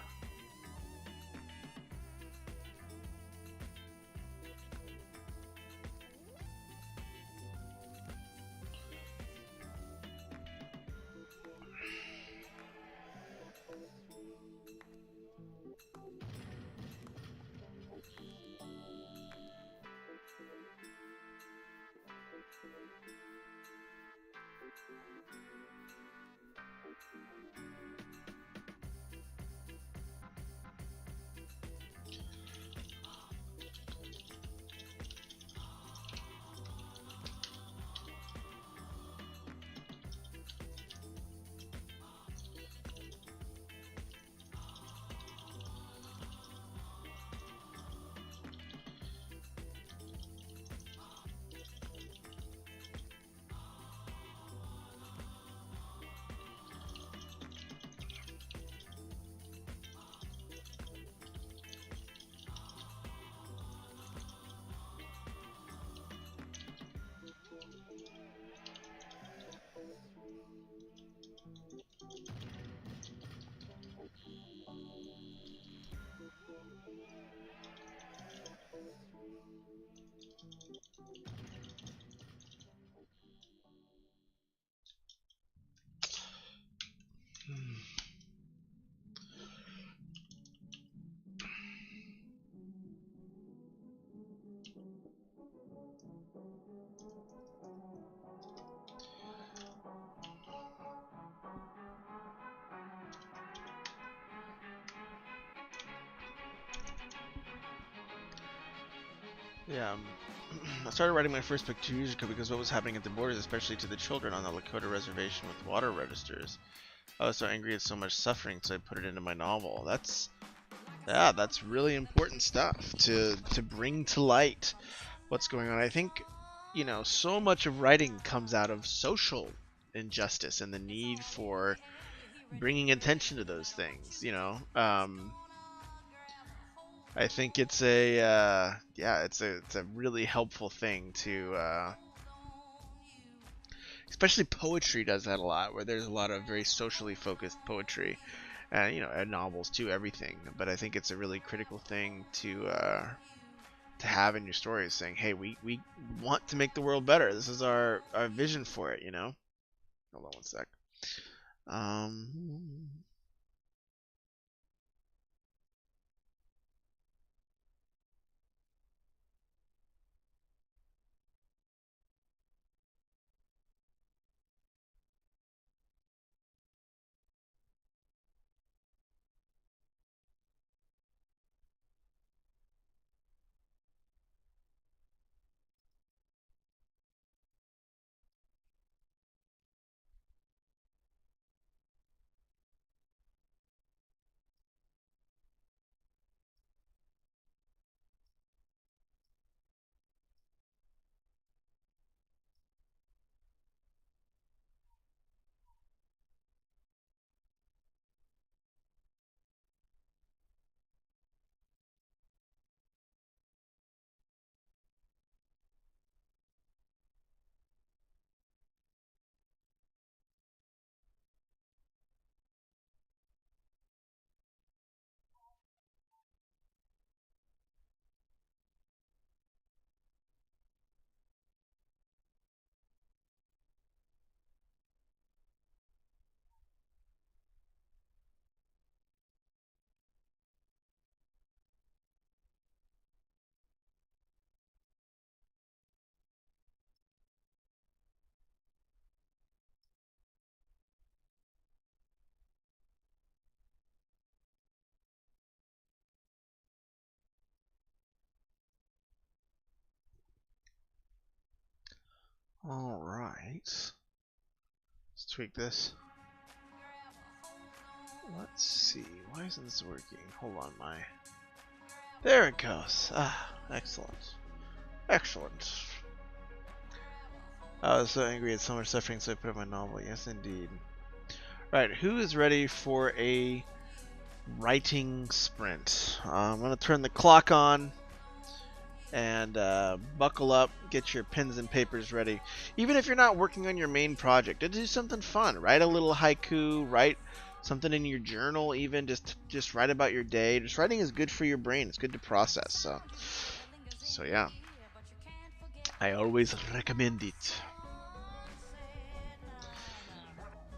Yeah, I started writing my first book 2 years ago because what was happening at the borders, especially to the children on the Lakota reservation with water registers. I was so angry at so much suffering, so I put it into my novel. Yeah, that's really important stuff to bring to light what's going on. I think, so much of writing comes out of social injustice and the need for bringing attention to those things. I think it's it's a really helpful thing to especially poetry does that a lot, where there's a lot of very socially focused poetry, and and novels too, everything. But I think it's a really critical thing to have in your stories, saying, hey, we want to make the world better. This is our vision for it. Hold on one sec. um all right, let's tweak this. Let's see, why isn't this working? Hold on, there it goes. Excellent. Excellent. I was so angry at so much suffering, so I put up my novel. Yes, indeed. Right, who is ready for a writing sprint? I'm going to turn the clock on and buckle up, get your pens and papers ready. Even if you're not working on your main project, do something fun. Write a little haiku, write something in your journal, even just write about your day. Just writing is good for your brain. It's good to process. So yeah, I always recommend it.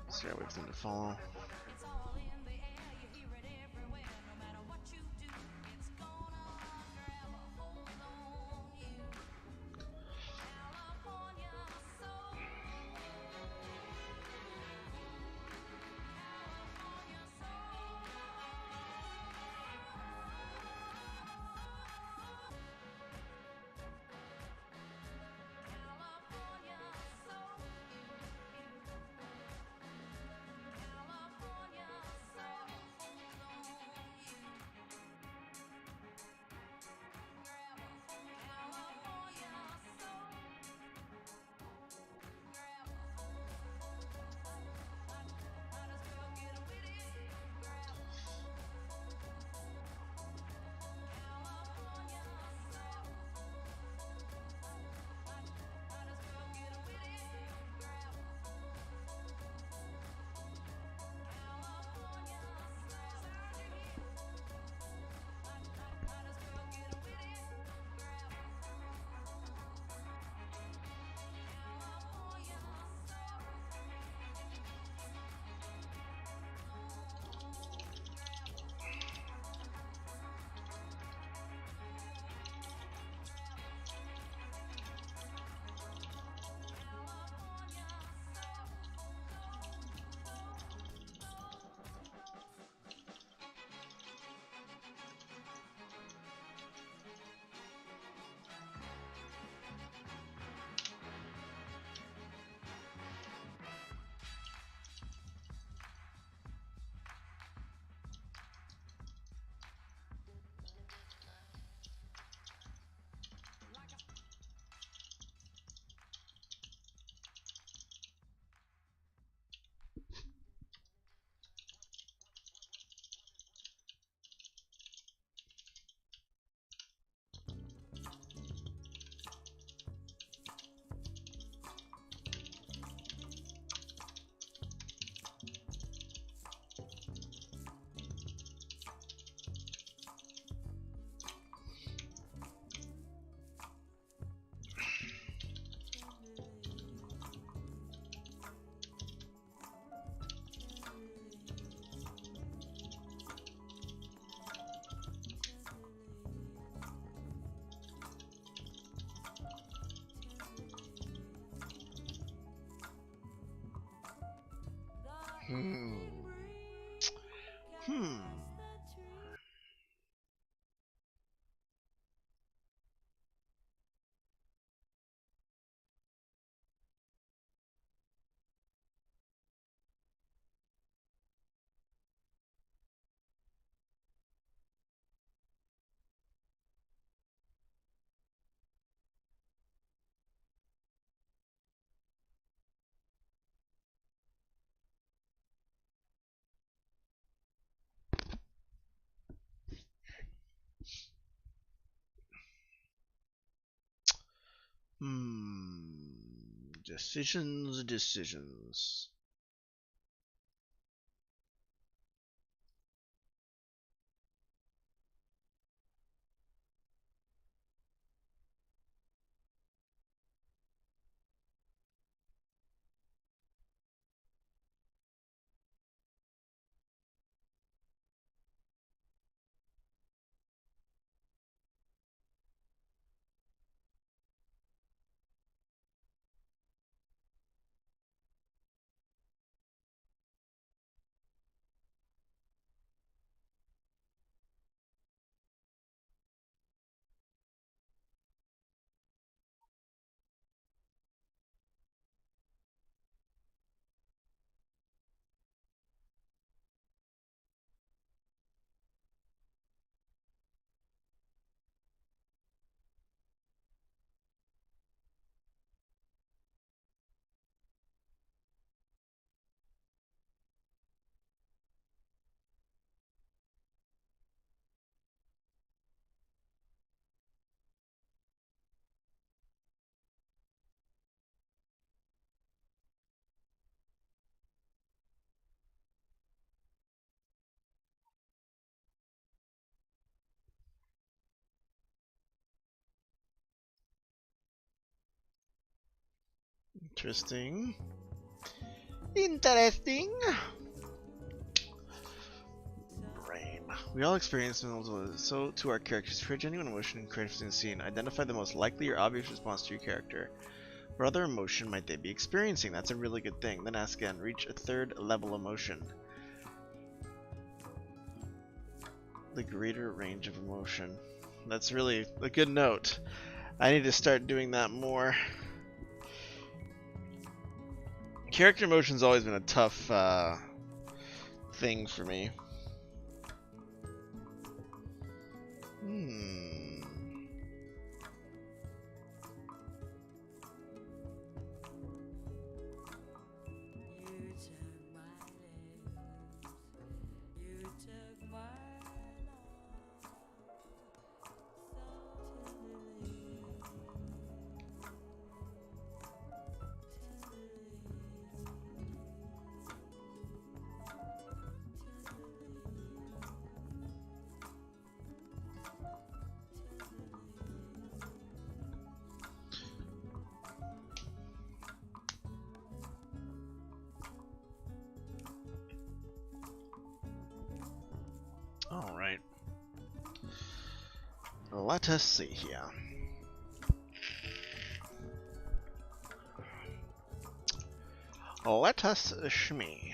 Sorry, wait for them to follow. Hmm. Hmm. Decisions, decisions. Interesting. Interesting. Brain. We all experience multiple, so to our characters. Create genuine emotion and create a scene. Identify the most likely or obvious response to your character. What other emotion might they be experiencing? That's a really good thing. Then ask again. Reach a third level emotion. The greater range of emotion. That's really a good note. I need to start doing that more. Character emotion's always been a tough thing for me. All right. Let us see here. Let us shmee.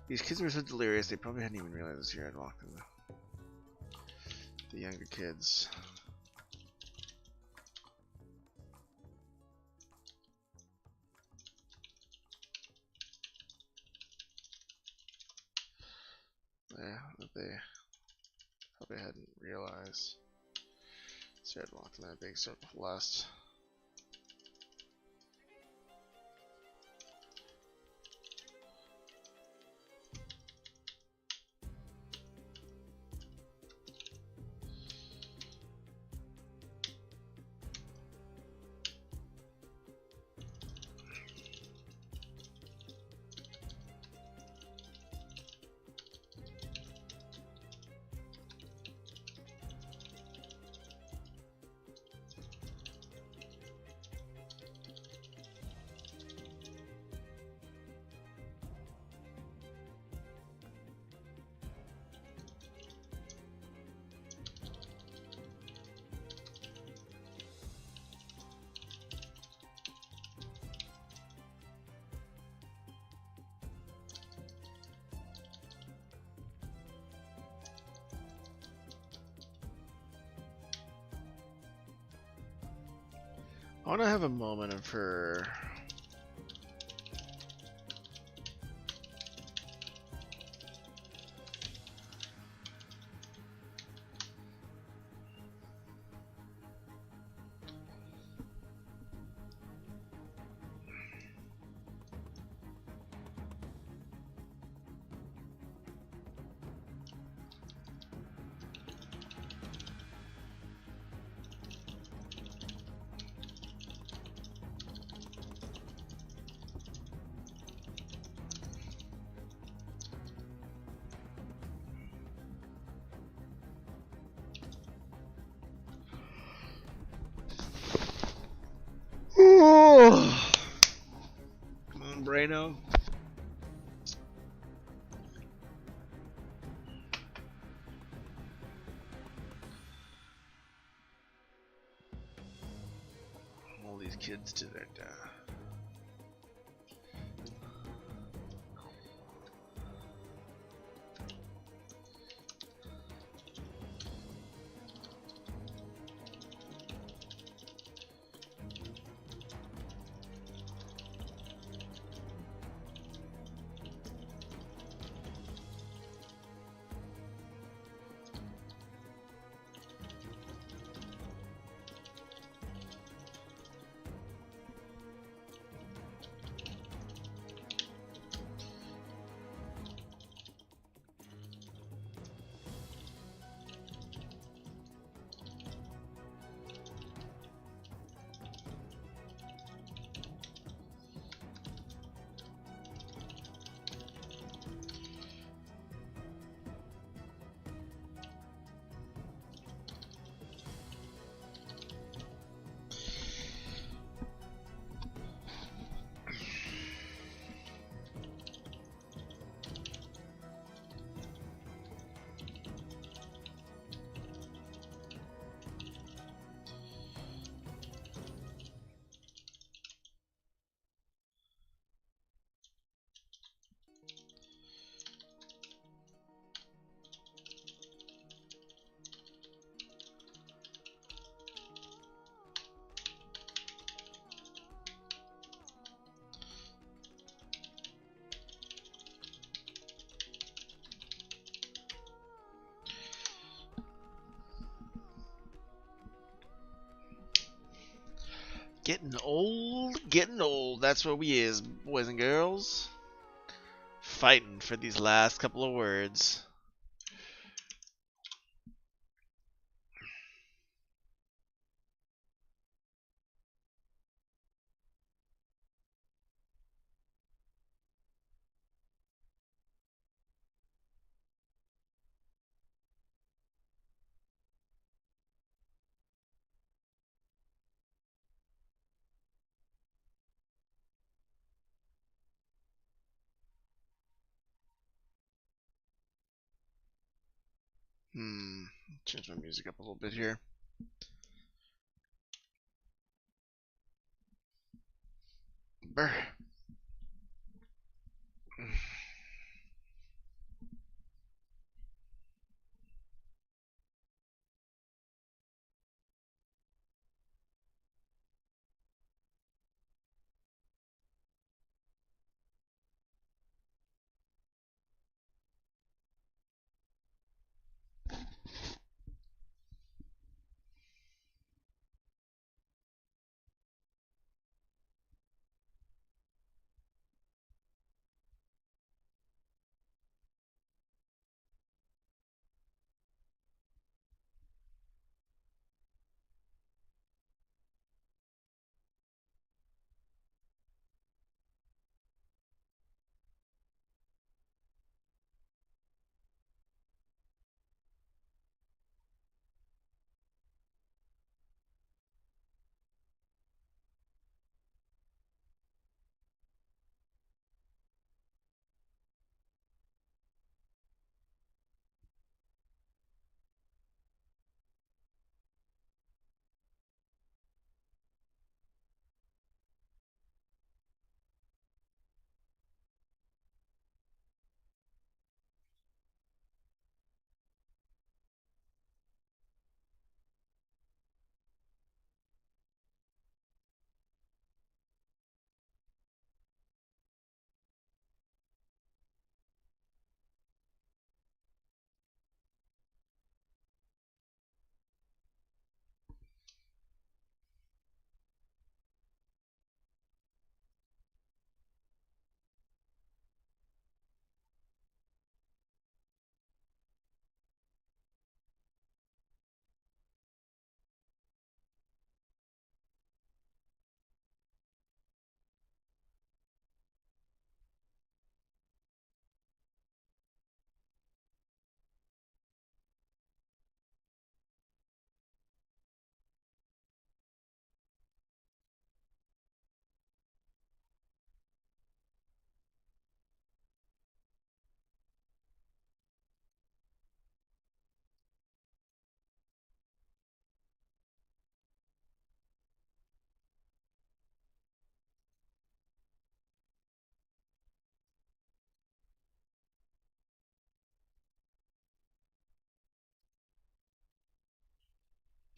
These kids were so delirious they probably hadn't even realized this year I'd walked in. The younger kids. Yeah, that they probably hadn't realized. So I'd walked in that big circle of lust. want to have a moment of her. Come on, Brano. All these kids to their death. Getting old. That's what we is, boys and girls. Fighting for these last couple of words. Change my music up a little bit here. Brr.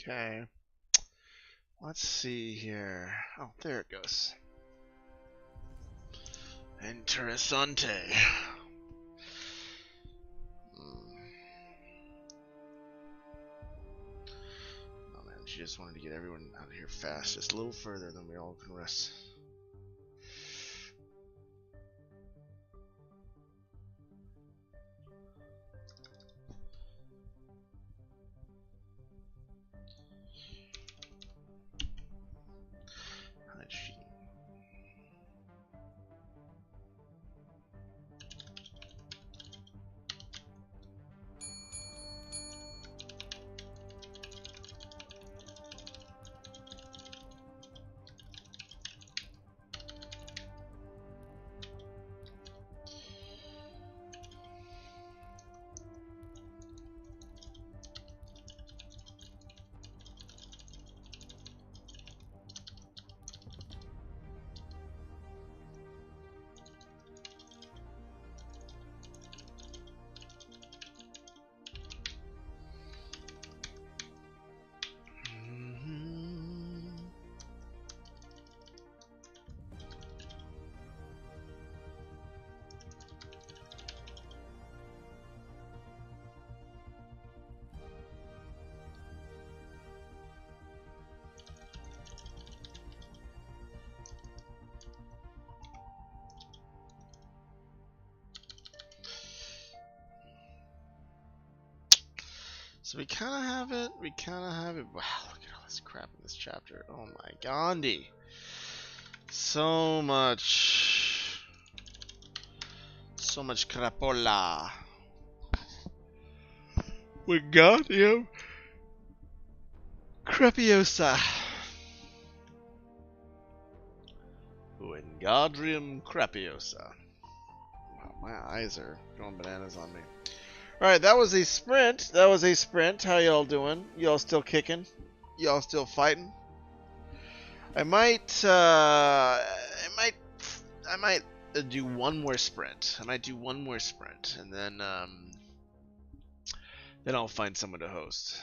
Okay. Let's see here. Oh, there it goes. Interessante. Oh man, she just wanted to get everyone out of here fast, just a little further than we all can rest. So we kind of have it. We kind of have it. Wow, look at all this crap in this chapter. Oh my Gandhi. So much. So much crapola. Wingardium Crapiosa. Wingardium Crapiosa. Wow, my eyes are going bananas on me. Alright, that was a sprint. That was a sprint. How y'all doing? Y'all still kicking? Y'all still fighting? I might do one more sprint. I might do one more sprint, and then I'll find someone to host.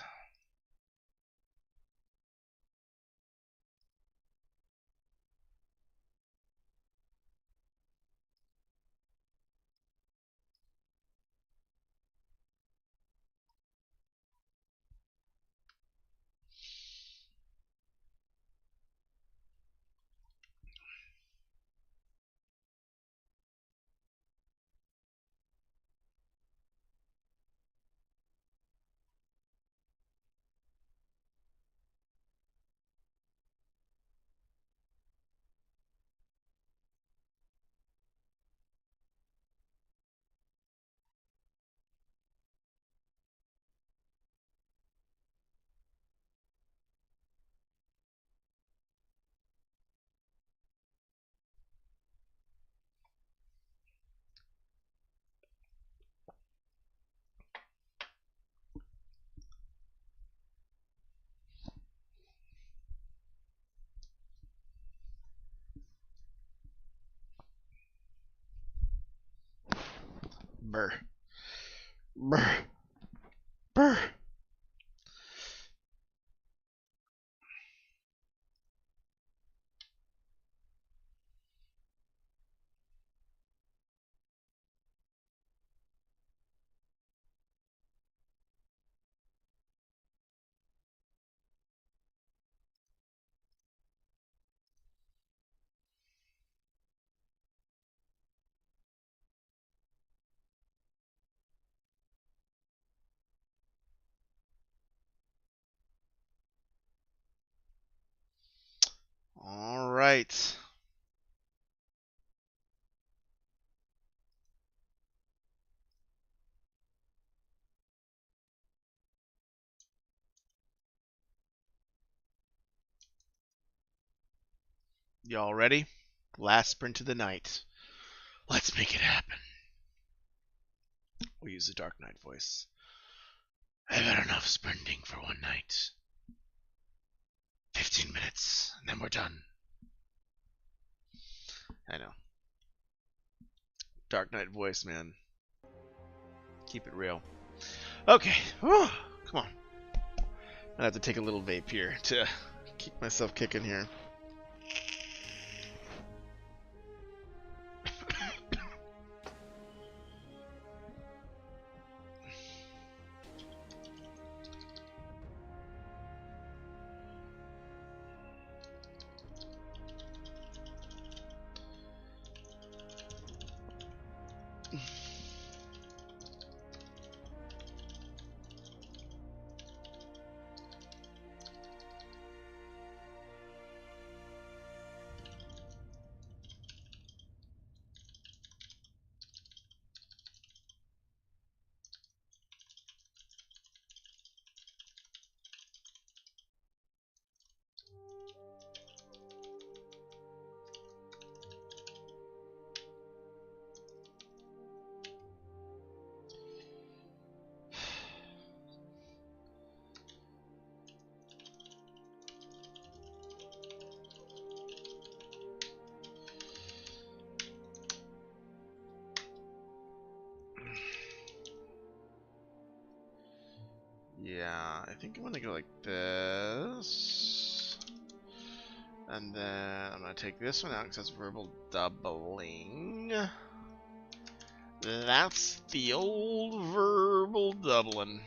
Brr. Brr. Brr. All right. Y'all ready? Last sprint of the night. Let's make it happen. We'll use the Dark Knight voice. I've had enough sprinting for one night. 15 minutes, and then we're done. I know. Dark Knight voice, man. Keep it real. Okay. Whew. Come on. I have to take a little vape here to keep myself kicking here. Yeah, I think I'm gonna go like this. And then I'm gonna take this one out because that's verbal doubling. That's the old verbal doubling.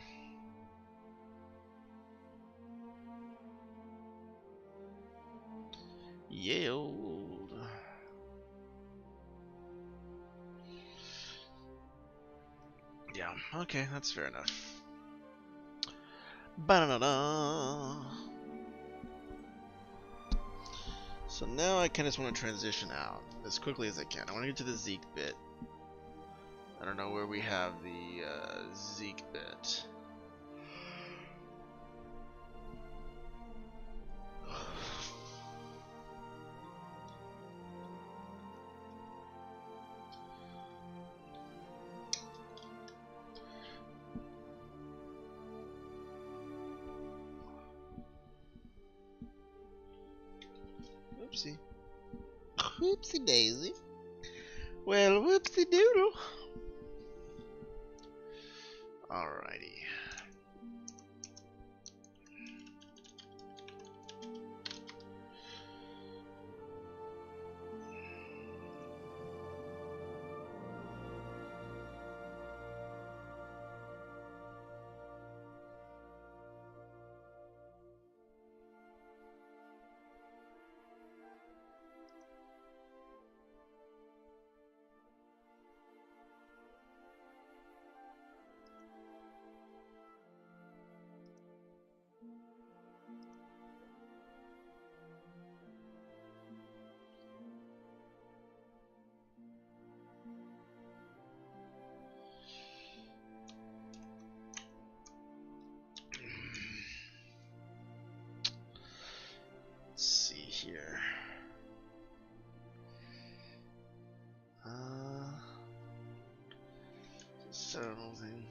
Yeah, old. Yeah, okay, that's fair enough. Ba-da-da-da. So now I kind of just want to transition out as quickly as I can. I want to get to the Zeke bit. I don't know where we have the Zeke bit. Whoopsie. Whoopsie daisy. Well, whoopsie doodle. Alrighty. Let's see here. Something.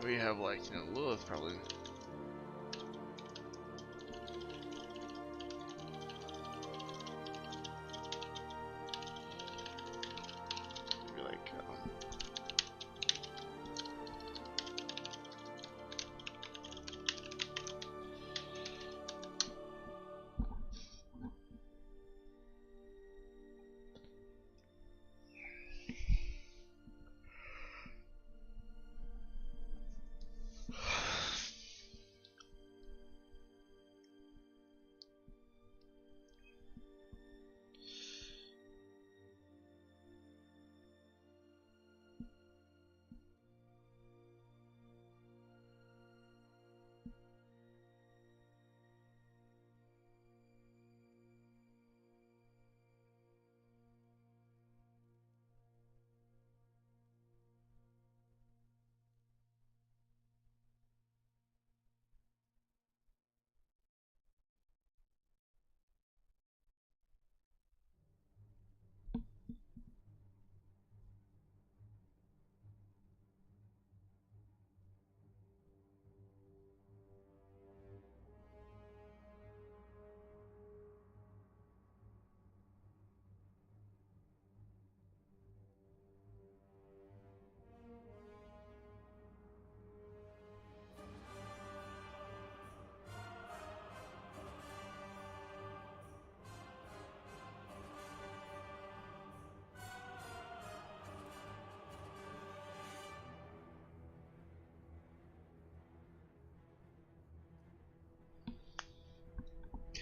We have like, Lilith probably.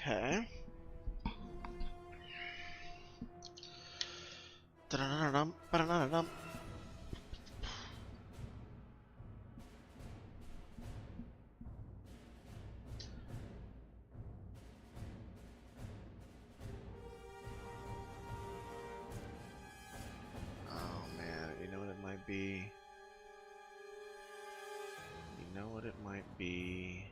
Okay. Da-da-da-dum, ba-da-da-dum. Oh man, you know what it might be? You know what it might be?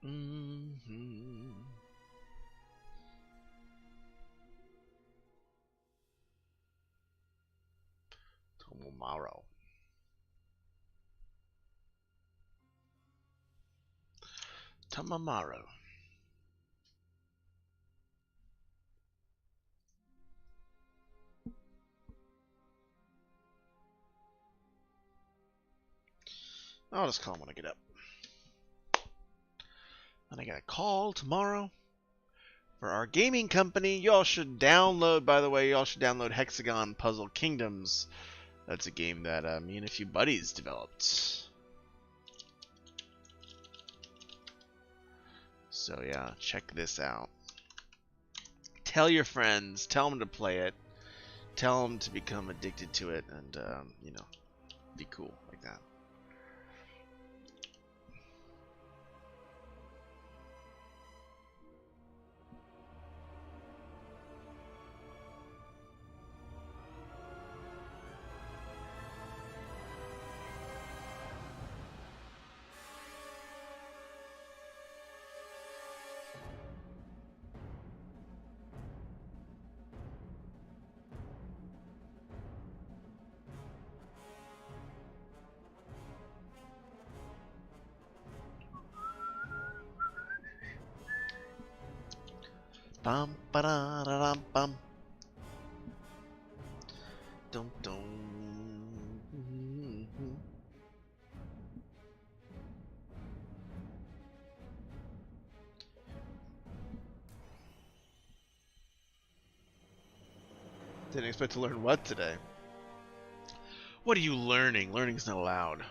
Um, mm-hmm. Tomorrow. Tomorrow. I'll just call him when I get up. And I got a call tomorrow for our gaming company. Y'all should download, by the way, y'all should download Hexagon Puzzle Kingdoms. That's a game that me and a few buddies developed. So yeah, check this out. Tell your friends, tell them to play it, tell them to become addicted to it, and you know, be cool like that. Bum ba da da dum bum. Dum dum. Didn't expect to learn what today. What are you learning? Learning's not allowed.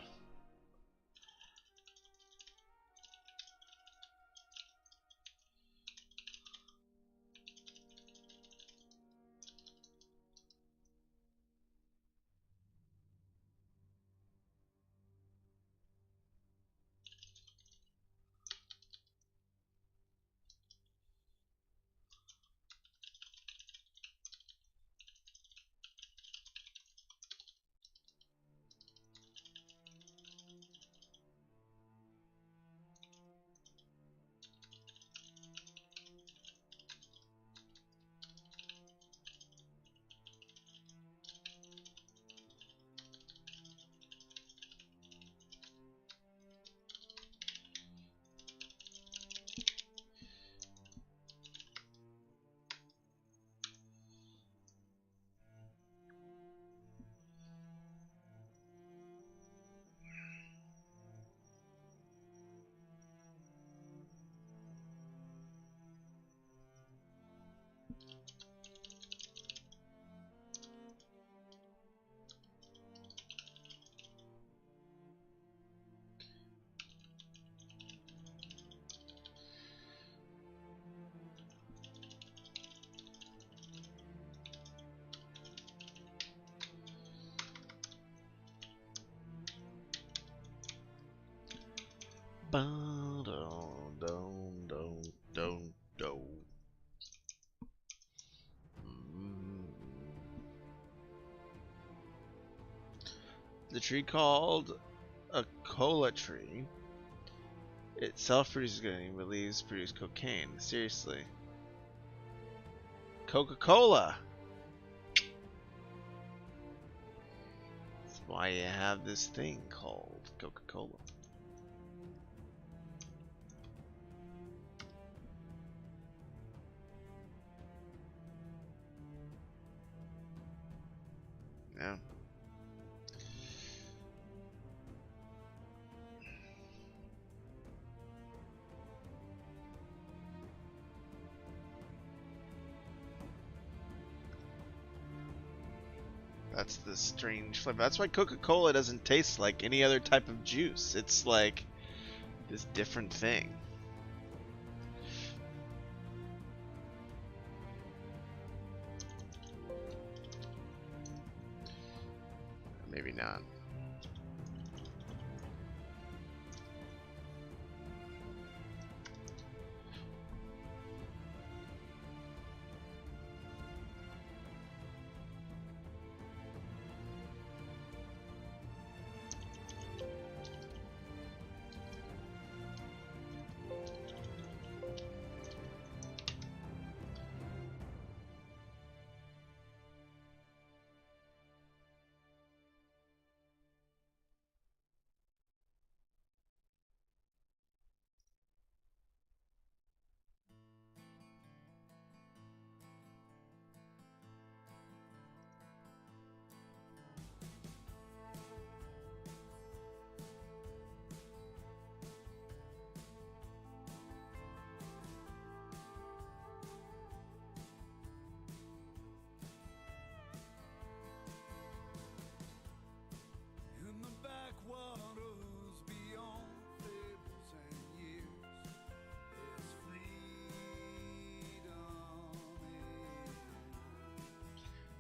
The tree called a cola tree. It self-produces cocaine, but leaves produce cocaine. Seriously. Coca-Cola! That's why you have this thing called Coca-Cola. Yeah. That's the strange flavor. That's why Coca-Cola doesn't taste like any other type of juice. It's like this different thing. Maybe not.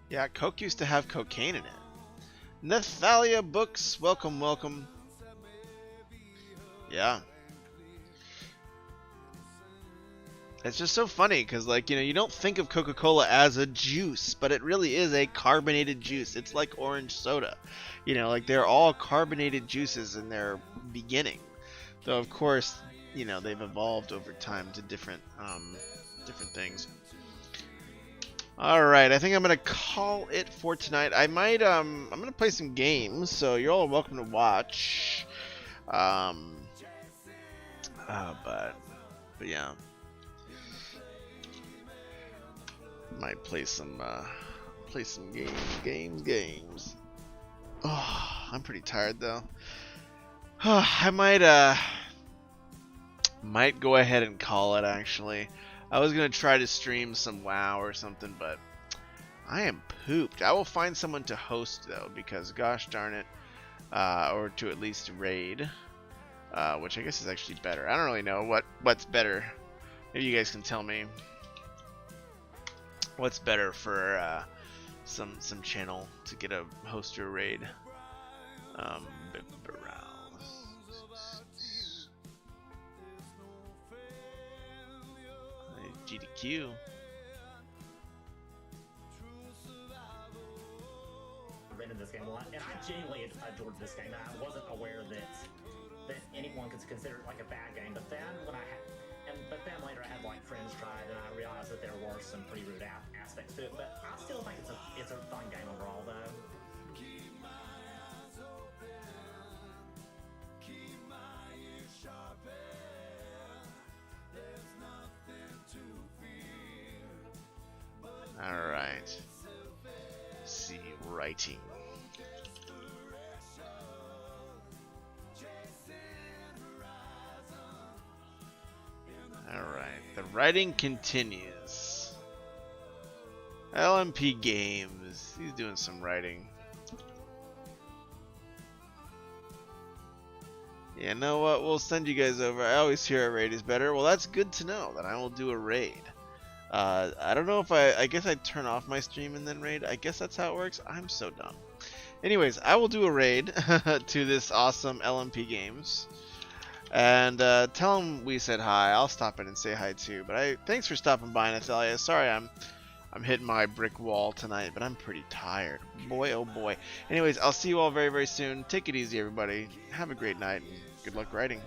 Yeah, Coke used to have cocaine in it. Nathalia Books, welcome, welcome. Yeah. It's just so funny because, like, you know, you don't think of Coca-Cola as a juice, but it really is a carbonated juice. It's like orange soda. You know, like, they're all carbonated juices in their beginning. Though, of course, you know, they've evolved over time to different things. Alright, I think I'm going to call it for tonight. I might, I'm going to play some games, so you're all welcome to watch. But yeah. Might play some games. Oh, I'm pretty tired though. I might go ahead and call it actually. I was gonna try to stream some WoW or something, but I am pooped. I will find someone to host though, because gosh darn it, or to at least raid, which I guess is actually better. I don't really know what's better. Maybe you guys can tell me what's better for some channel to get a host or raid. GDQ. Rented this game a lot, and I genuinely adored this game. I wasn't aware that anyone could consider it like a bad game, but then but then later I had like friends try it, and I realized that there were some pretty rude aspects to it. But I still think it's a fun game overall, though. All right. See writing. All right. The writing continues. LMP Games. He's doing some writing. Yeah, you know what? We'll send you guys over. I always hear a raid is better. Well, that's good to know that I will do a raid. I don't know if I guess I'd turn off my stream and then raid. I guess that's how it works. I'm so dumb. Anyways, I will do a raid to this awesome LMP Games. And tell him we said hi. I'll stop in and say hi too. But thanks for stopping by, Nathalia. Sorry I'm hitting my brick wall tonight, but I'm pretty tired. Boy, oh boy. Anyways, I'll see you all very, very soon. Take it easy, everybody. Have a great night, and good luck writing.